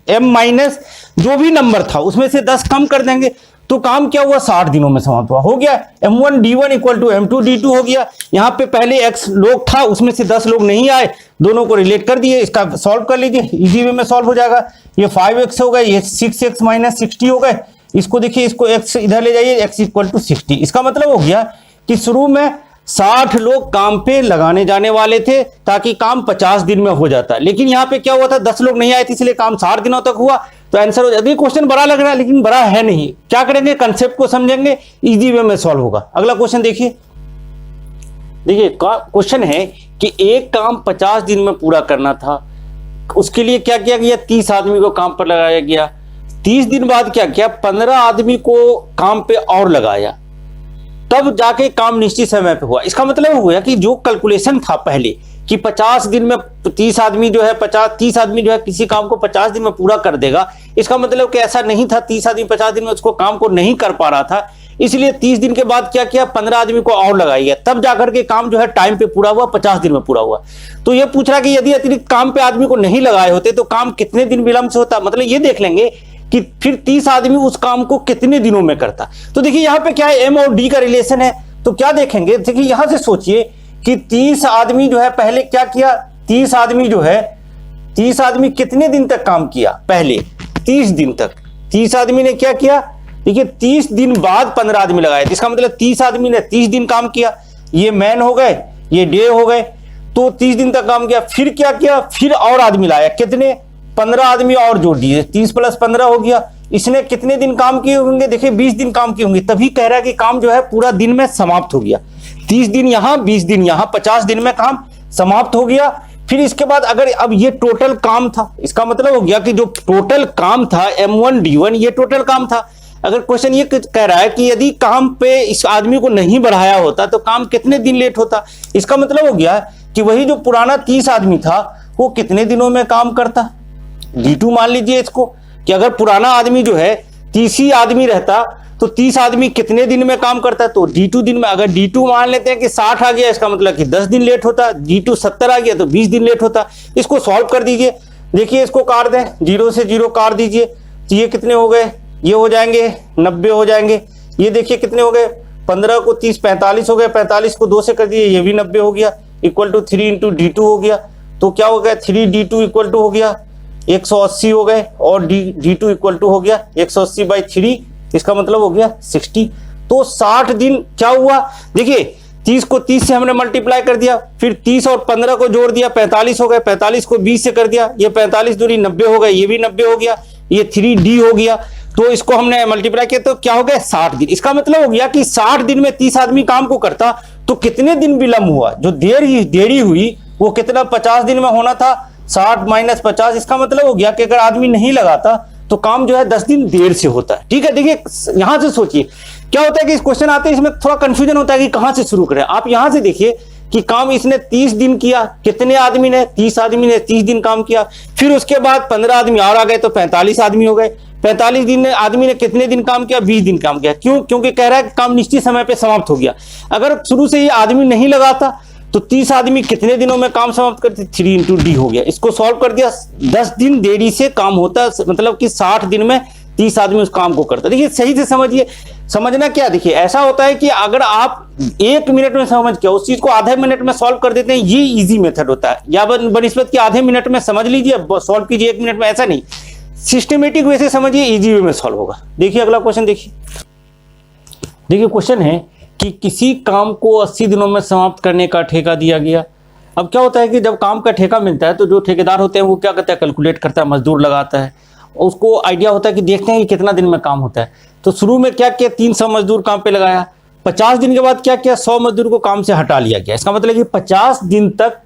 एम माइनस जो भी नंबर था उसमें से 10 कम कर देंगे, तो काम क्या हुआ, 60 दिनों में समाप्त हुआ। हो गया M1 D1 equal to M2 D2 हो गया। यहाँ पे पहले x लोग था, उसमें से 10 लोग नहीं आए, दोनों को रिलेट कर दिए। इसका सॉल्व कर लीजिए, इजी वे में सॉल्व हो जाएगा। ये 5x हो गए, ये 6x माइनस 60 हो गए। इसको देखिए, इसको x इधर ले जाइए, x इक्वल टू 60। इसका मतलब हो गया कि शुरू में 60 लोग काम पे लगाने जाने वाले थे ताकि काम 50 दिन में हो जाता, लेकिन यहाँ पे क्या हुआ था, 10 लोग नहीं आए थे, इसलिए काम 60 दिनों तक हुआ। तो आंसर हो जाएगा। ये क्वेश्चन बड़ा लग रहा है लेकिन बड़ा है नहीं। क्या करेंगे, कंसेप्ट को समझेंगे, इजी वे में सॉल्व होगा। अगला क्वेश्चन देखिए क्वेश्चन है कि एक काम 50 दिन में पूरा करना था, उसके लिए क्या किया गया, 30 आदमी को काम पर लगाया गया। 30 दिन बाद क्या किया, 15 आदमी को काम पे और लगाया, तब जाके काम निश्चित समय पे हुआ। इसका मतलब हुआ कि जो कैलकुलेशन था पहले कि 50 दिन में 30 आदमी जो है 30 आदमी जो है किसी काम को 50 दिन में पूरा कर देगा, इसका मतलब कि ऐसा नहीं था। 30 आदमी 50 दिन में उसको काम को नहीं कर पा रहा था, इसलिए 30 दिन के बाद क्या किया, 15 आदमी को और लगाइए, तब जाकर के काम जो है टाइम पे पूरा हुआ, 50 दिन में पूरा हुआ। तो ये पूछ रहा है कि यदि अतिरिक्त काम पे आदमी को नहीं लगाए होते तो काम कितने दिन विलंब से होता। मतलब ये देख लेंगे कि फिर 30 आदमी उस काम को कितने दिनों में करता। तो देखिए यहाँ पे क्या है, एम और डी का रिलेशन है। तो क्या देखेंगे, देखिए यहां से सोचिए कि 30 आदमी जो है पहले क्या किया, 30 आदमी जो है 30 आदमी कितने दिन तक काम किया, पहले 30 दिन तक। 30 आदमी ने क्या किया, देखिए 30 दिन बाद 15 आदमी लगाए। इसका मतलब 30 आदमी ने 30 दिन काम किया, ये मैन हो गए, ये डे हो गए, तो 30 दिन तक काम किया। फिर क्या किया, फिर और आदमी लाया, कितने, 15 आदमी और जोड़ दिए, 30 प्लस 15 हो गया। इसने कितने दिन काम किए होंगे, देखिए 20 दिन काम किए होंगे, तभी कह रहा है कि काम जो है पूरा दिन में समाप्त हो गया। 30 दिन यहां, 20 दिन यहां, 50 दिन में काम समाप्त हो गया। फिर इसके बाद अगर अब ये टोटल काम था, इसका मतलब हो गया कि जो टोटल काम था M1 D1 ये टोटल काम था। अगर क्वेश्चन ये कह रहा है कि यदि काम पे इस आदमी को नहीं बढ़ाया होता तो काम कितने दिन लेट होता, इसका मतलब हो गया कि वही जो पुराना 30 आदमी था वो कितने दिनों में काम करता। D2 मान लीजिए इसको कि अगर पुराना आदमी जो है 30 ही आदमी रहता तो 30 आदमी कितने दिन में काम करता है, तो D2 दिन में। अगर D2 मान लेते हैं कि 60 आ गया, इसका मतलब कि 10 दिन लेट होता। D2 70 आ गया तो 20 दिन लेट होता। इसको सॉल्व कर दीजिए, देखिए इसको काट दें, 0 से 0 काट दीजिए, तो ये कितने हो गए, ये हो जाएंगे 90 हो जाएंगे। ये देखिए कितने हो गए, 15 को 30 45 हो गए, 45 को 2 से कर दिए, ये भी 90 हो गया, इक्वल टू 3 इंटू D2 हो गया। तो क्या हो गया, 3D2 इक्वल टू हो गया 180 हो गए, और D2 इक्वल टू हो गया 180 बाई 3, इसका मतलब हो गया 60। तो 60 दिन क्या हुआ, देखिए 30 को 30 से हमने मल्टीप्लाई कर दिया, फिर 30 और 15 को जोड़ दिया, 45 हो गए, 45 को 20 से कर दिया, ये 45 दूनी 90 हो गए, ये भी 90 हो गया, ये 3D हो गया। तो इसको हमने मल्टीप्लाई किया तो क्या हो गया, 60 दिन। इसका मतलब हो गया कि 60 दिन में 30 आदमी काम को करता तो कितने दिन विलंब हुआ, जो देरी हुई वो कितना, 50 दिन में होना था, 60 माइनस 50। इसका मतलब हो गया कि अगर आदमी नहीं लगाता तो काम जो है 10 दिन देर से होता है। ठीक है, देखिए यहां से सोचिए क्या होता है कि इस क्वेश्चन आते हैं इसमें थोड़ा कंफ्यूजन होता है कि कहां से शुरू करें। आप यहां से देखिए कि काम इसने 30 दिन किया, कितने आदमी ने, 30 आदमी ने 30 दिन काम किया, फिर उसके बाद 15 आदमी और आ गए तो 45 आदमी हो गए। 45 दिन आदमी ने कितने दिन काम किया, 20 दिन काम किया। क्यों, क्योंकि कह रहा है कि काम निश्चित समय पे समाप्त हो गया। अगर शुरू से ये आदमी नहीं लगाता तो 30 आदमी कितने दिनों में काम समाप्त करते, 3 इंटू डी हो गया। इसको सॉल्व कर दिया, 10 दिन देरी से काम होता, मतलब कि 60 दिन में 30 आदमी उस काम को करता। देखिए सही से समझिए, समझना क्या, देखिए ऐसा होता है कि अगर आप 1 मिनट में समझ के उस चीज को आधे मिनट में सॉल्व कर देते हैं, ये इजी मेथड होता है। या बनिस्बत कि आधे मिनट में समझ लीजिए, सॉल्व कीजिए 1 मिनट में, ऐसा नहीं, सिस्टमेटिक वे से समझिए, इजी वे में सॉल्व होगा। देखिए अगला क्वेश्चन देखिए, देखिए क्वेश्चन है कि किसी काम को 80 दिनों में समाप्त करने का ठेका दिया गया। अब क्या होता है कि जब काम का ठेका मिलता है तो जो ठेकेदार होते हैं वो क्या करता है, कैलकुलेट करता है, मजदूर लगाता है, उसको आइडिया होता है कि देखते हैं कि कितना दिन में काम होता है। तो शुरू में क्या किया, 300 मजदूर काम पे लगाया, 50 दिन के बाद क्या किया, 100 मजदूर को काम से हटा लिया गया। इसका मतलब कि 50 दिन तक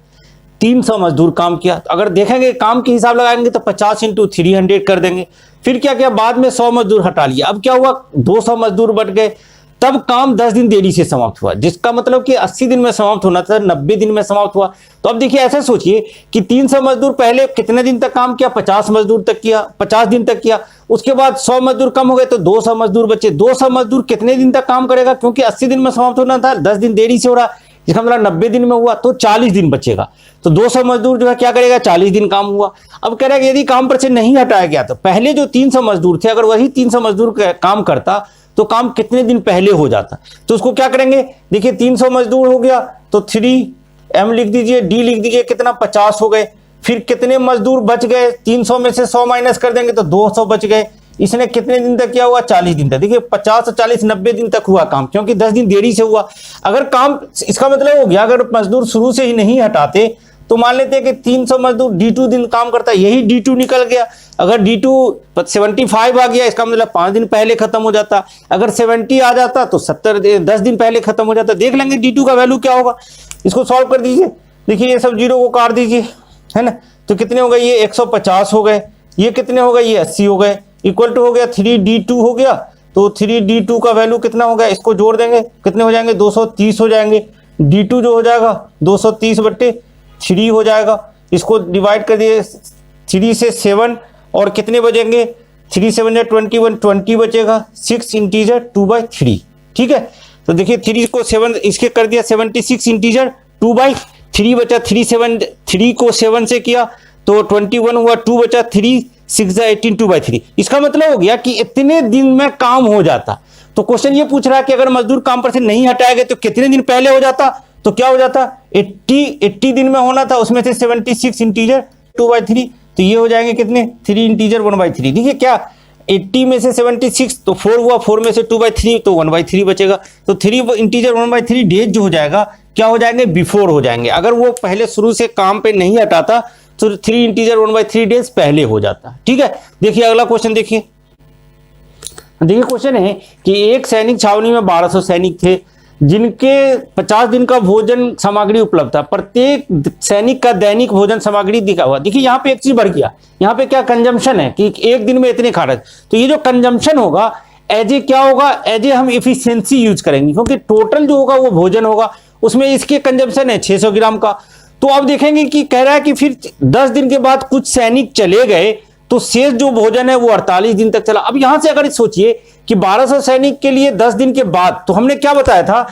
300 मजदूर काम किया। तो अगर देखेंगे काम के हिसाब लगाएंगे तो 50 × 300 कर देंगे। फिर क्या किया, बाद में 100 मजदूर हटा लिया। अब क्या हुआ, 200 मजदूर बढ़ गए, तब काम 10 दिन देरी से समाप्त हुआ, जिसका मतलब कि 80 दिन में समाप्त होना था, 90 दिन में समाप्त हुआ। तो अब देखिए ऐसे सोचिए कि 300 मजदूर पहले कितने दिन तक काम किया, 50 मजदूर तक किया, 50 दिन तक किया। उसके बाद 100 मजदूर कम हो गए तो 200 मजदूर बचे। 200 मजदूर कितने दिन तक काम करेगा, क्योंकि 80 दिन में समाप्त होना था, 10 दिन देरी से हो रहा, इसका मतलब 90 दिन में हुआ तो 40 दिन बचेगा। तो 200 मजदूर जो है क्या करेगा, 40 दिन काम हुआ। अब कह रहा है कि यदि काम पर से नहीं हटाया गया तो पहले जो 300 मजदूर थे, अगर वही 300 मजदूर काम करता तो काम कितने दिन पहले हो जाता। तो उसको क्या करेंगे, देखिए 300 मजदूर हो गया तो 3m लिख दीजिए, d लिख दीजिए, कितना 50 हो गए। फिर कितने मजदूर बच गए, 300 में से 100 माइनस कर देंगे तो 200 बच गए। इसने कितने दिन तक किया हुआ, 40 दिन तक। देखिए 50 40 90 दिन तक हुआ काम, क्योंकि 10 दिन देरी से हुआ। अगर काम, इसका मतलब हो गया अगर मजदूर शुरू से ही नहीं हटाते तो मान लेते हैं कि 300 मजदूर D2 दिन काम करता है, यही D2 निकल गया। अगर D2 75 आ गया, इसका मतलब 5 दिन पहले खत्म हो जाता। अगर 70 आ जाता तो 10 दिन पहले खत्म हो जाता। देख लेंगे D2 का वैल्यू क्या होगा, इसको सॉल्व कर दीजिए। देखिए ये सब जीरो को काट दीजिए, है ना, तो कितने हो गए, ये 150 हो गए, ये कितने हो गए, ये 80 हो गए, इक्वल टू हो गया 3D2 हो गया। तो 3D2 का वैल्यू कितना हो गया, इसको जोड़ देंगे, कितने हो जाएंगे, 230 हो जाएंगे। D2 जो हो जाएगा 230/3 हो जाएगा। इसको डिवाइड कर दिए 3 से 7 और कितने बचेंगे, 3 7 21, 20 बचेगा, 6 इंटीजर 2/3। ठीक है, तो देखिए 3 को 7 इसके कर दिया, 76 इंटीजर 2/3 बचा। 3 को 7 से किया तो 21 हुआ, 2 बचा, 3 6 18 2/3। इसका मतलब हो गया कि इतने दिन में काम हो जाता। तो क्वेश्चन ये पूछ रहा है कि अगर मजदूर काम पर से नहीं हटाया गया तो कितने दिन पहले हो जाता। तो क्या हो जाता, 80 दिन में होना था, उसमें से 76 इंटीजर 2/3, तो ये हो जाएंगे कितने, 3 इंटीजर 1/3। देखिए क्या 80 में से 76 तो 4 हुआ, 4 में से 2/3 तो 1/3 बचेगा। तो 3 इंटीजर 1/3 डेज जो हो जाएगा क्या हो जाएंगे, बिफोर हो जाएंगे। अगर वो पहले शुरू से काम पे नहीं हटाता तो 3 इंटीजर 1/3 डेज पहले हो जाता। ठीक है, देखिए अगला क्वेश्चन देखिए। देखिए क्वेश्चन है कि एक सैनिक छावनी में 1200 सैनिक थे जिनके 50 दिन का भोजन सामग्री उपलब्ध था। प्रत्येक सैनिक का दैनिक भोजन सामग्री दिखा हुआ। देखिए यहाँ पे एक चीज बढ़ गया, यहाँ पे क्या कंजम्पशन है कि एक दिन में इतने खा रहे। तो ये जो कंजम्पशन होगा एज ए क्या होगा, एज ए हम इफिशियंसी यूज करेंगे, क्योंकि टोटल जो होगा वो भोजन होगा, उसमें इसके कंजम्पशन है 600 ग्राम का। तो अब देखेंगे कि कह रहा है कि फिर 10 दिन के बाद कुछ सैनिक चले गए तो शेष जो भोजन है वो 48 दिन तक चला। अब यहां से अगर सोचिए कि 1200 सैनिक के लिए 10 दिन के बाद, तो हमने क्या बताया था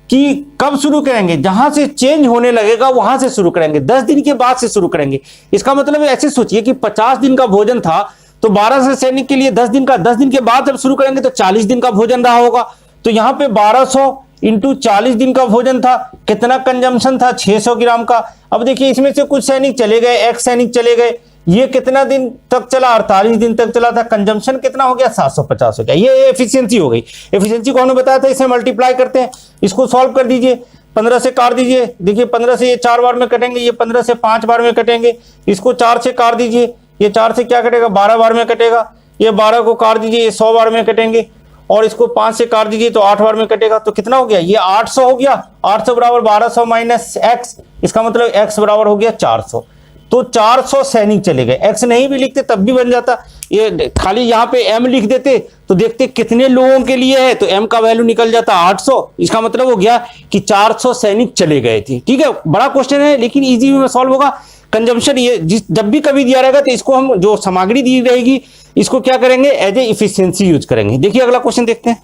कि कब शुरू करेंगे, जहां से चेंज होने लगेगा वहां से शुरू करेंगे, 10 दिन के बाद से शुरू करेंगे। इसका मतलब ऐसे सोचिए कि 50 दिन का भोजन था तो 1200 सैनिक के लिए 10 दिन का, 10 दिन के बाद जब शुरू करेंगे तो 40 दिन का भोजन रहा होगा। तो यहाँ पे 1200 इंटू 40 दिन का भोजन था, कितना कंजम्पशन था, 600 ग्राम का। अब देखिए इसमें से कुछ सैनिक चले गए, एक्स सैनिक चले गए, ये कितना दिन तक चला, 48 दिन तक चला था। कंजम्पशन कितना हो गया, 750 हो गया। ये एफिशिएंसी हो गई। एफिशिएंसी को हमने बताया था, इसे मल्टीप्लाई करते हैं, इसको सॉल्व कर दीजिए, 15 से काट दीजिए। देखिए 15 से ये 4 बार में कटेंगे, ये 15 से 5 बार में कटेंगे। इसको 4 से काट दीजिए, ये 4 से क्या कटेगा, 12 बार में कटेगा। ये 12 को काट दीजिए, ये 100 बार में कटेंगे। और इसको 5 से काट दीजिए तो 8 बार में कटेगा। तो कितना हो गया, ये 800 हो गया। 800 बराबर 1200 माइनस एक्स, इसका मतलब एक्स बराबर हो गया 400। तो 400 सैनिक चले गए। एक्स नहीं भी लिखते तब भी बन जाता, ये खाली यहाँ पे एम लिख देते तो देखते कितने लोगों के लिए है, तो एम का वैल्यू निकल जाता 800। इसका मतलब हो गया कि 400 सैनिक चले गए थे। ठीक है, बड़ा क्वेश्चन है लेकिन इजी में सॉल्व होगा। कंजम्पशन ये जब भी कभी दिया रहेगा तो इसको हम जो सामग्री दी रहेगी इसको क्या करेंगे, एज ए इफिशियंसी यूज करेंगे। देखिए अगला क्वेश्चन देखते हैं।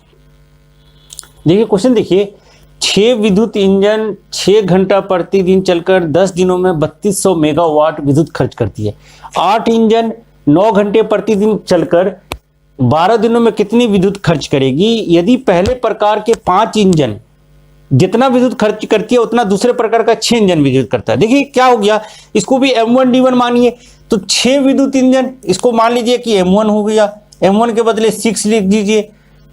देखिए क्वेश्चन देखिए, 6 विद्युत इंजन 6 घंटा प्रतिदिन चलकर 10 दिनों में 3200 मेगावाट विद्युत खर्च करती है। 8 इंजन 9 घंटे प्रतिदिन चलकर 12 दिनों में कितनी विद्युत खर्च करेगी। यदि पहले प्रकार के 5 इंजन जितना विद्युत खर्च करती है उतना दूसरे प्रकार का 6 इंजन विद्युत करता है। देखिए क्या हो गया, इसको भी M1 D1 मानिए, तो 6 विद्युत इंजन, इसको मान लीजिए कि M1 हो गया, M1 के बदले 6 लिख दीजिए।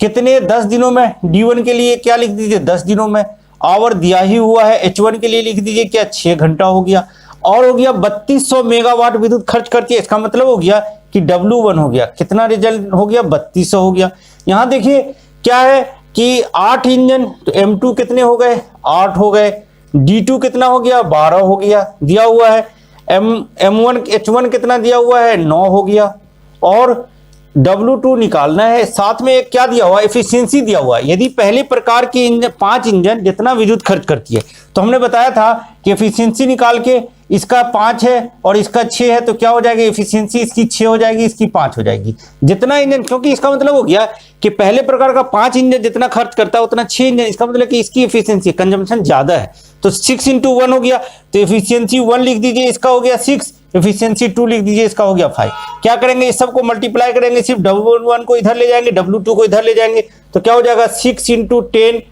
कितने 10 दिनों में, D1 के लिए क्या लिख दीजिए 10 दिनों में। आवर दिया ही हुआ है, H1 के लिए लिख दीजिए क्या 6 घंटा हो गया, और हो गया 3200 मेगावाट विद्युत खर्च करती है। इसका मतलब हो गया कि W1 हो गया, कितना रिजल्ट हो गया 3200 हो गया। यहां देखिए क्या है कि 8 इंजन, तो M2 कितने हो गए 8 हो गए, D2 कितना हो गया 12 हो गया दिया हुआ है, M1 H1 कितना दिया हुआ है 9 हो गया, और W2 निकालना है। साथ में एक क्या दिया हुआ है एफिशिएंसी दिया हुआ है। यदि पहले प्रकार के इंजन 5 इंजन जितना विद्युत खर्च करती है, तो हमने बताया था कि एफिशिएंसी निकाल के इसका 5 है और इसका 6 है, तो क्या हो जाएगी एफिशिएंसी इसकी 6 हो जाएगी, इसकी 5 हो जाएगी। जितना इंजन, क्योंकि इसका मतलब हो गया कि पहले प्रकार का 5 इंजन जितना खर्च करता है उतना 6 इंजन, इसका मतलब कि इसकी एफिशिएंसी कंजम्पशन ज्यादा है, तो 6 × 1 हो गया, तो एफिशिएंसी 1 लिख दीजिए, इसका हो गया 6, एफिशिएंसी 2 लिख दीजिए, इसका हो गया 5। क्या करेंगे इस सबको मल्टीप्लाई करेंगे, सिर्फ W1 को इधर ले जाएंगे, W2 को इधर ले जाएंगे, तो क्या हो जाएगा 6 × 10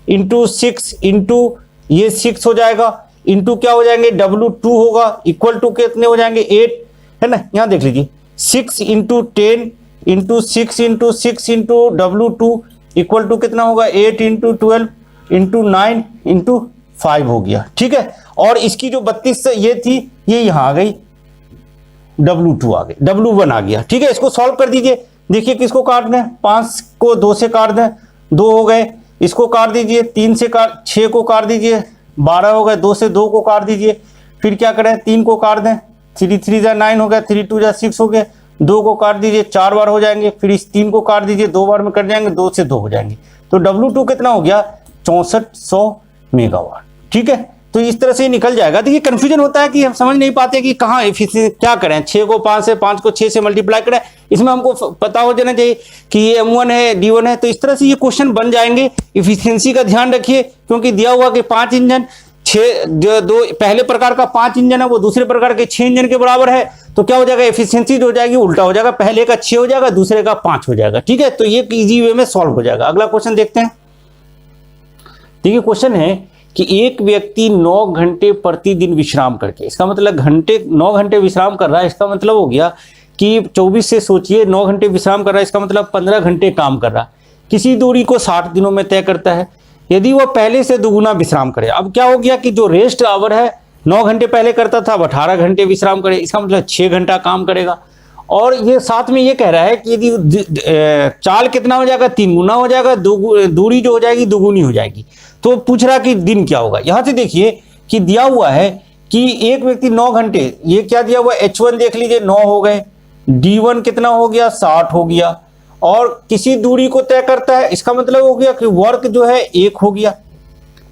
× 6 × ये 6 हो जाएगा, इंटू क्या हो जाएंगे W2 होगा, इक्वल टू कितने हो जाएंगे 8, है ना। यहां देख लीजिए 6 × 10 × 6 × 6 × W2 इक्वल टू कितना होगा 8 × 12 × 9 × 5 हो गया, ठीक है। और इसकी जो 32 ये थी ये यहां आ गई, W2 आ गई, W1 आ गया, ठीक है। इसको सॉल्व कर दीजिए, देखिए किसको काट दें, 5 को 2 से काट दें, 2 हो गए, इसको काट दीजिए 3 से काट, 6 को काट दीजिए 12 हो गए, 2 से 2 को काट दीजिए, फिर क्या करें 3 को काट दें, 3 3 जा 9 हो गया, 3 2 जा 6 हो गए, 2 को काट दीजिए 4 बार हो जाएंगे, फिर इस 3 को काट दीजिए 2 बार में कट जाएंगे, 2 से 2 हो जाएंगे, तो W2 कितना हो गया 6400 मेगावाट, ठीक है। तो इस तरह से निकल जाएगा। देखिए कंफ्यूजन होता है कि हम समझ नहीं पाते कि कहाँ एफिशिएंसी क्या करें, 6 को 5 से, 5 को 6 से मल्टीप्लाई करें, इसमें हमको पता हो जाना चाहिए कि ये M1 है D1 है, तो इस तरह से ये क्वेश्चन बन जाएंगे। एफिशिएंसी का ध्यान रखिए, क्योंकि दिया हुआ कि 5 इंजन 6 दो पहले प्रकार का 5 इंजन है वो दूसरे प्रकार के 6 इंजन के बराबर है, तो क्या हो जाएगा एफिशिएंसी जो हो जाएगी उल्टा हो जाएगा, पहले का 6 हो जाएगा दूसरे का 5 हो जाएगा, ठीक है। तो ये इजी वे में सॉल्व हो जाएगा। अगला क्वेश्चन देखते हैं। देखिए क्वेश्चन है कि एक व्यक्ति 9 घंटे प्रतिदिन विश्राम करके, इसका मतलब 9 घंटे विश्राम कर रहा है, इसका मतलब हो गया कि 24 से सोचिए 9 घंटे विश्राम कर रहा है, इसका मतलब 15 घंटे काम कर रहा है, किसी दूरी को 60 दिनों में तय करता है। यदि वह पहले से दुगुना विश्राम करे, अब क्या हो गया कि जो रेस्ट आवर है 9 घंटे पहले करता था, अब 18 घंटे विश्राम करे, इसका मतलब 6 घंटा काम करेगा। और ये साथ में ये कह रहा है कि यदि चाल कितना हो जाएगा 3 गुना हो जाएगा, दूरी जो हो जाएगी दुगुनी हो जाएगी। तो पूछ रहा कि दिन क्या होगा। यहां से देखिए कि दिया हुआ है कि एक व्यक्ति 9 घंटे, ये क्या दिया हुआ है H1 देख लीजिए 9 हो गए, D1 कितना हो गया 60 हो गया, और किसी दूरी को तय करता है, इसका मतलब हो गया कि वर्क जो है 1 हो गया,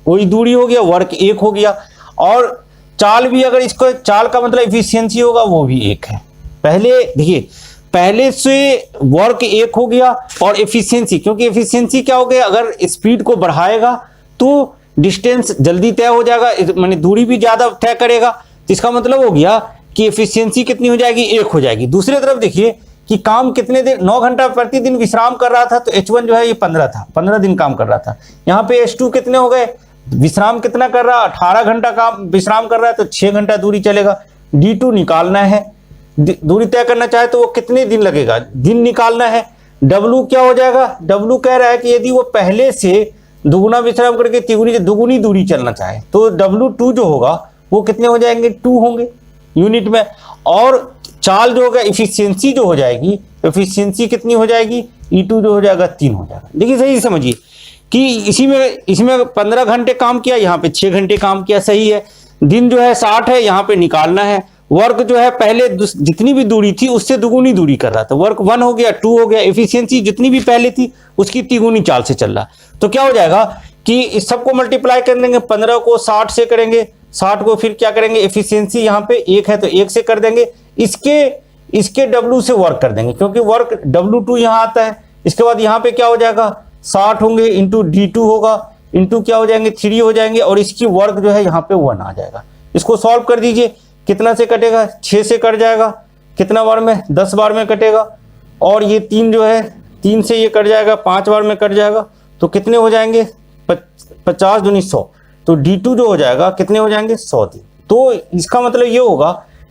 कोई दूरी हो गया वर्क 1 हो गया, और चाल भी अगर इसको चाल का मतलब एफिशिएंसी होगा वो भी 1 है। पहले देखिए पहले से वर्क 1 हो गया और एफिशिएंसी, क्योंकि एफिशिएंसी क्या हो गया अगर स्पीड को बढ़ाएगा तो डिस्टेंस जल्दी तय हो जाएगा, माने दूरी भी ज्यादा तय करेगा, तो इसका मतलब हो गया कि एफिशिएंसी कितनी हो जाएगी 1 हो जाएगी। दूसरी तरफ देखिए कि काम कितने देर 9 घंटा प्रतिदिन विश्राम कर रहा था, तो H1 जो है ये 15 था, 15 दिन काम कर रहा था। यहाँ पे H2 कितने हो गए, विश्राम कितना कर रहा 18 घंटा काम विश्राम कर रहा है, तो 6 घंटा दूरी चलेगा। D2 निकालना है, दूरी तय करना चाहे तो वो कितने दिन लगेगा, दिन निकालना है। W क्या हो जाएगा, W कह रहा है कि यदि वो पहले से दुगुना विश्राम करके दुगुनी दूरी चलना चाहे तो W2 जो होगा वो कितने हो जाएंगे 2 होंगे यूनिट में, और चाल जो होगा एफिशिएंसी जो हो जाएगी, एफिशिएंसी कितनी हो जाएगी E2 जो हो जाएगा 3 हो जाएगा। देखिए सही समझिए कि इसमें 15 घंटे काम किया, यहाँ पे 6 घंटे काम किया, सही है। दिन जो है 60 है, यहाँ पे निकालना है। वर्क जो है पहले जितनी भी दूरी थी उससे दुगुनी दूरी कर रहा था, वर्क 1 हो गया 2 हो गया, एफिशिएंसी जितनी भी पहले थी उसकी तिगुनी चाल से चल रहा। तो क्या हो जाएगा कि इस सबको मल्टीप्लाई कर देंगे, 15 को 60 से करेंगे, 60 को फिर क्या करेंगे एफिशिएंसी यहाँ पे 1 है तो 1 से कर देंगे, इसके W से वर्क कर देंगे, क्योंकि वर्क W2 यहाँ आता है। इसके बाद यहाँ पे क्या हो जाएगा 60 होंगे इंटू D2 होगा, इंटू क्या हो जाएंगे 3 हो जाएंगे, और इसकी वर्क जो है यहाँ पे 1 आ जाएगा। इसको सॉल्व कर दीजिए, कितना से कटेगा 6 से कट जाएगा, कितना बार में 10 बार में कटेगा, और ये 3 जो है 3 से ये कट जाएगा 5 बार में कट जाएगा, तो कितने हो जाएंगे 50 दूनी 100, तो D2 जो हो जाएगा कितने हो जाएंगे 100 दिन। तो इसका मतलब ये होगा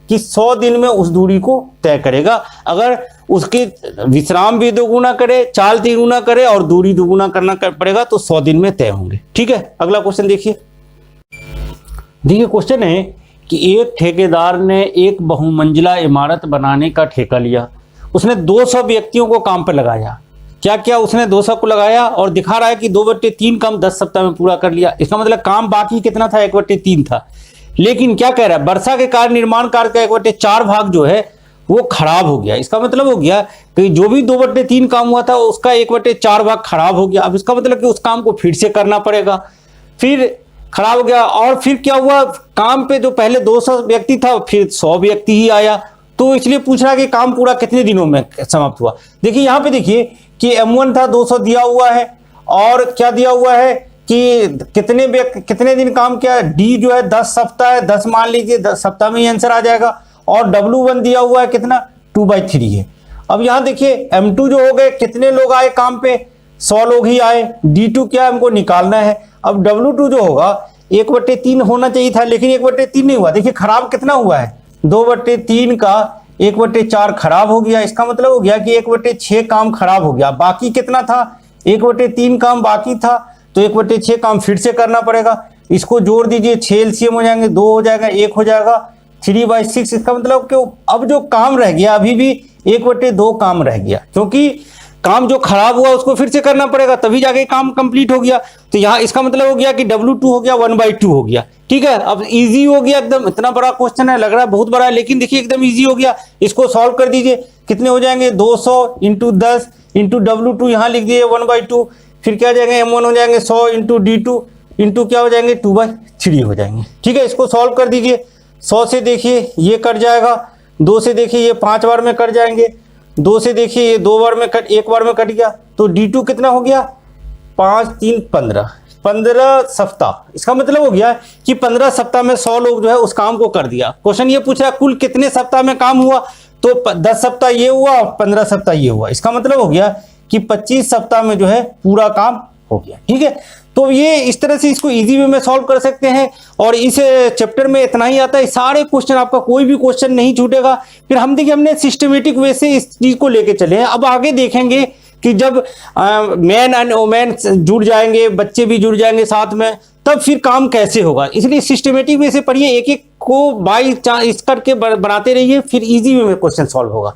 कि 100 दिन में उस दूरी को तय करेगा। अगर उसके विश्राम भी दोगुना करे, चाल तिगुना करे और दूरी दोगुना करना पड़ेगा, तो 100 दिन में तय होंगे। ठीक है, अगला क्वेश्चन देखिए। देखिए क्वेश्चन है कि एक ठेकेदार ने एक बहुमंजिला इमारत बनाने का ठेका लिया। उसने 200 व्यक्तियों को काम पर लगाया। क्या क्या उसने 200 को लगाया और दिखा रहा है कि 2/3 काम 10 सप्ताह में पूरा कर लिया। इसका मतलब काम बाकी कितना था, 1/3 था। लेकिन क्या कह रहा है, वर्षा के कारण निर्माण कार्य का 1/4 भाग जो है वो खराब हो गया। इसका मतलब हो गया कि जो भी 2/3 काम हुआ था उसका 1/4 भाग खराब हो गया। अब इसका मतलब कि उस काम को फिर से करना पड़ेगा। फिर खराब हो गया और फिर क्या हुआ, काम पे जो पहले 200 व्यक्ति था फिर 100 व्यक्ति ही आया, तो इसलिए पूछ रहा है कि काम पूरा कितने दिनों में समाप्त हुआ। देखिए यहाँ पे देखिए कि M1 था 200 दिया हुआ है और क्या दिया हुआ है कि कितने दिन काम किया, डी जो है 10 सप्ताह है, 10 मान लीजिए 10 सप्ताह में ही आंसर आ जाएगा। और W1 दिया हुआ है कितना, 2/3 है। अब यहाँ देखिए M2 जो हो गए, कितने लोग आए काम पे, 100 लोग ही आए। D2 क्या हमको निकालना है। अब W2 जो होगा 1/3 होना चाहिए था, लेकिन 1/3 नहीं हुआ। देखिए खराब कितना हुआ है, 2/3 का 1/4 खराब हो गया। इसका मतलब हो गया कि 1/6 काम खराब हो गया। बाकी कितना था, 1/3 काम बाकी था, तो 1/6 काम फिर से करना पड़ेगा। इसको जोड़ दीजिए, 6 LCM हो जाएंगे, 2 हो जाएगा, 1 हो जाएगा, 3/6। इसका मतलब कि अब जो काम रह गया अभी भी 1/2 काम रह गया, क्योंकि काम जो खराब हुआ उसको फिर से करना पड़ेगा, तभी जाके काम कंप्लीट हो गया। तो यहाँ इसका मतलब हो गया कि W2 हो गया 1/2 हो गया। ठीक है, अब इजी हो गया एकदम। इतना बड़ा क्वेश्चन है, लग रहा है बहुत बड़ा है, लेकिन देखिए एकदम इजी हो गया। इसको सॉल्व कर दीजिए, कितने हो जाएंगे, 200 × 10 × W2 यहाँ लिख दिए 1/2। फिर क्या हो जाएंगे, M1 हो जाएंगे 100 × D2 इंटू क्या हो जाएंगे, 2/3 हो जाएंगे। ठीक है, इसको सॉल्व कर दीजिए। 100 से देखिए ये कट जाएगा, 2 से देखिए ये 5 बार में कट जाएंगे, 2 से देखिए ये 2 बार में कट, 1 बार में कट गया, तो D2 कितना हो गया, 5 3 15 सप्ताह। इसका मतलब हो गया कि 15 सप्ताह में 100 लोग जो है उस काम को कर दिया। क्वेश्चन ये पूछ रहा है कुल कितने सप्ताह में काम हुआ, तो 10 सप्ताह ये हुआ, 15 सप्ताह ये हुआ। इसका मतलब हो गया कि 25 सप्ताह में जो है पूरा काम हो गया। ठीक है, तो ये इस तरह से इसको इजी वे में सॉल्व कर सकते हैं। और इस चैप्टर में इतना ही आता है, सारे क्वेश्चन, आपका कोई भी क्वेश्चन नहीं छूटेगा। फिर हम देखिए हमने सिस्टमेटिक वे से इस चीज को लेके चले हैं। अब आगे देखेंगे कि जब मैन एंड वोमेन जुड़ जाएंगे, बच्चे भी जुड़ जाएंगे साथ में, तब फिर काम कैसे होगा। इसलिए सिस्टमेटिक वे से पढ़िए, एक एक को बाई चांस इस करके बनाते रहिए, फिर इजी वे में क्वेश्चन सॉल्व होगा।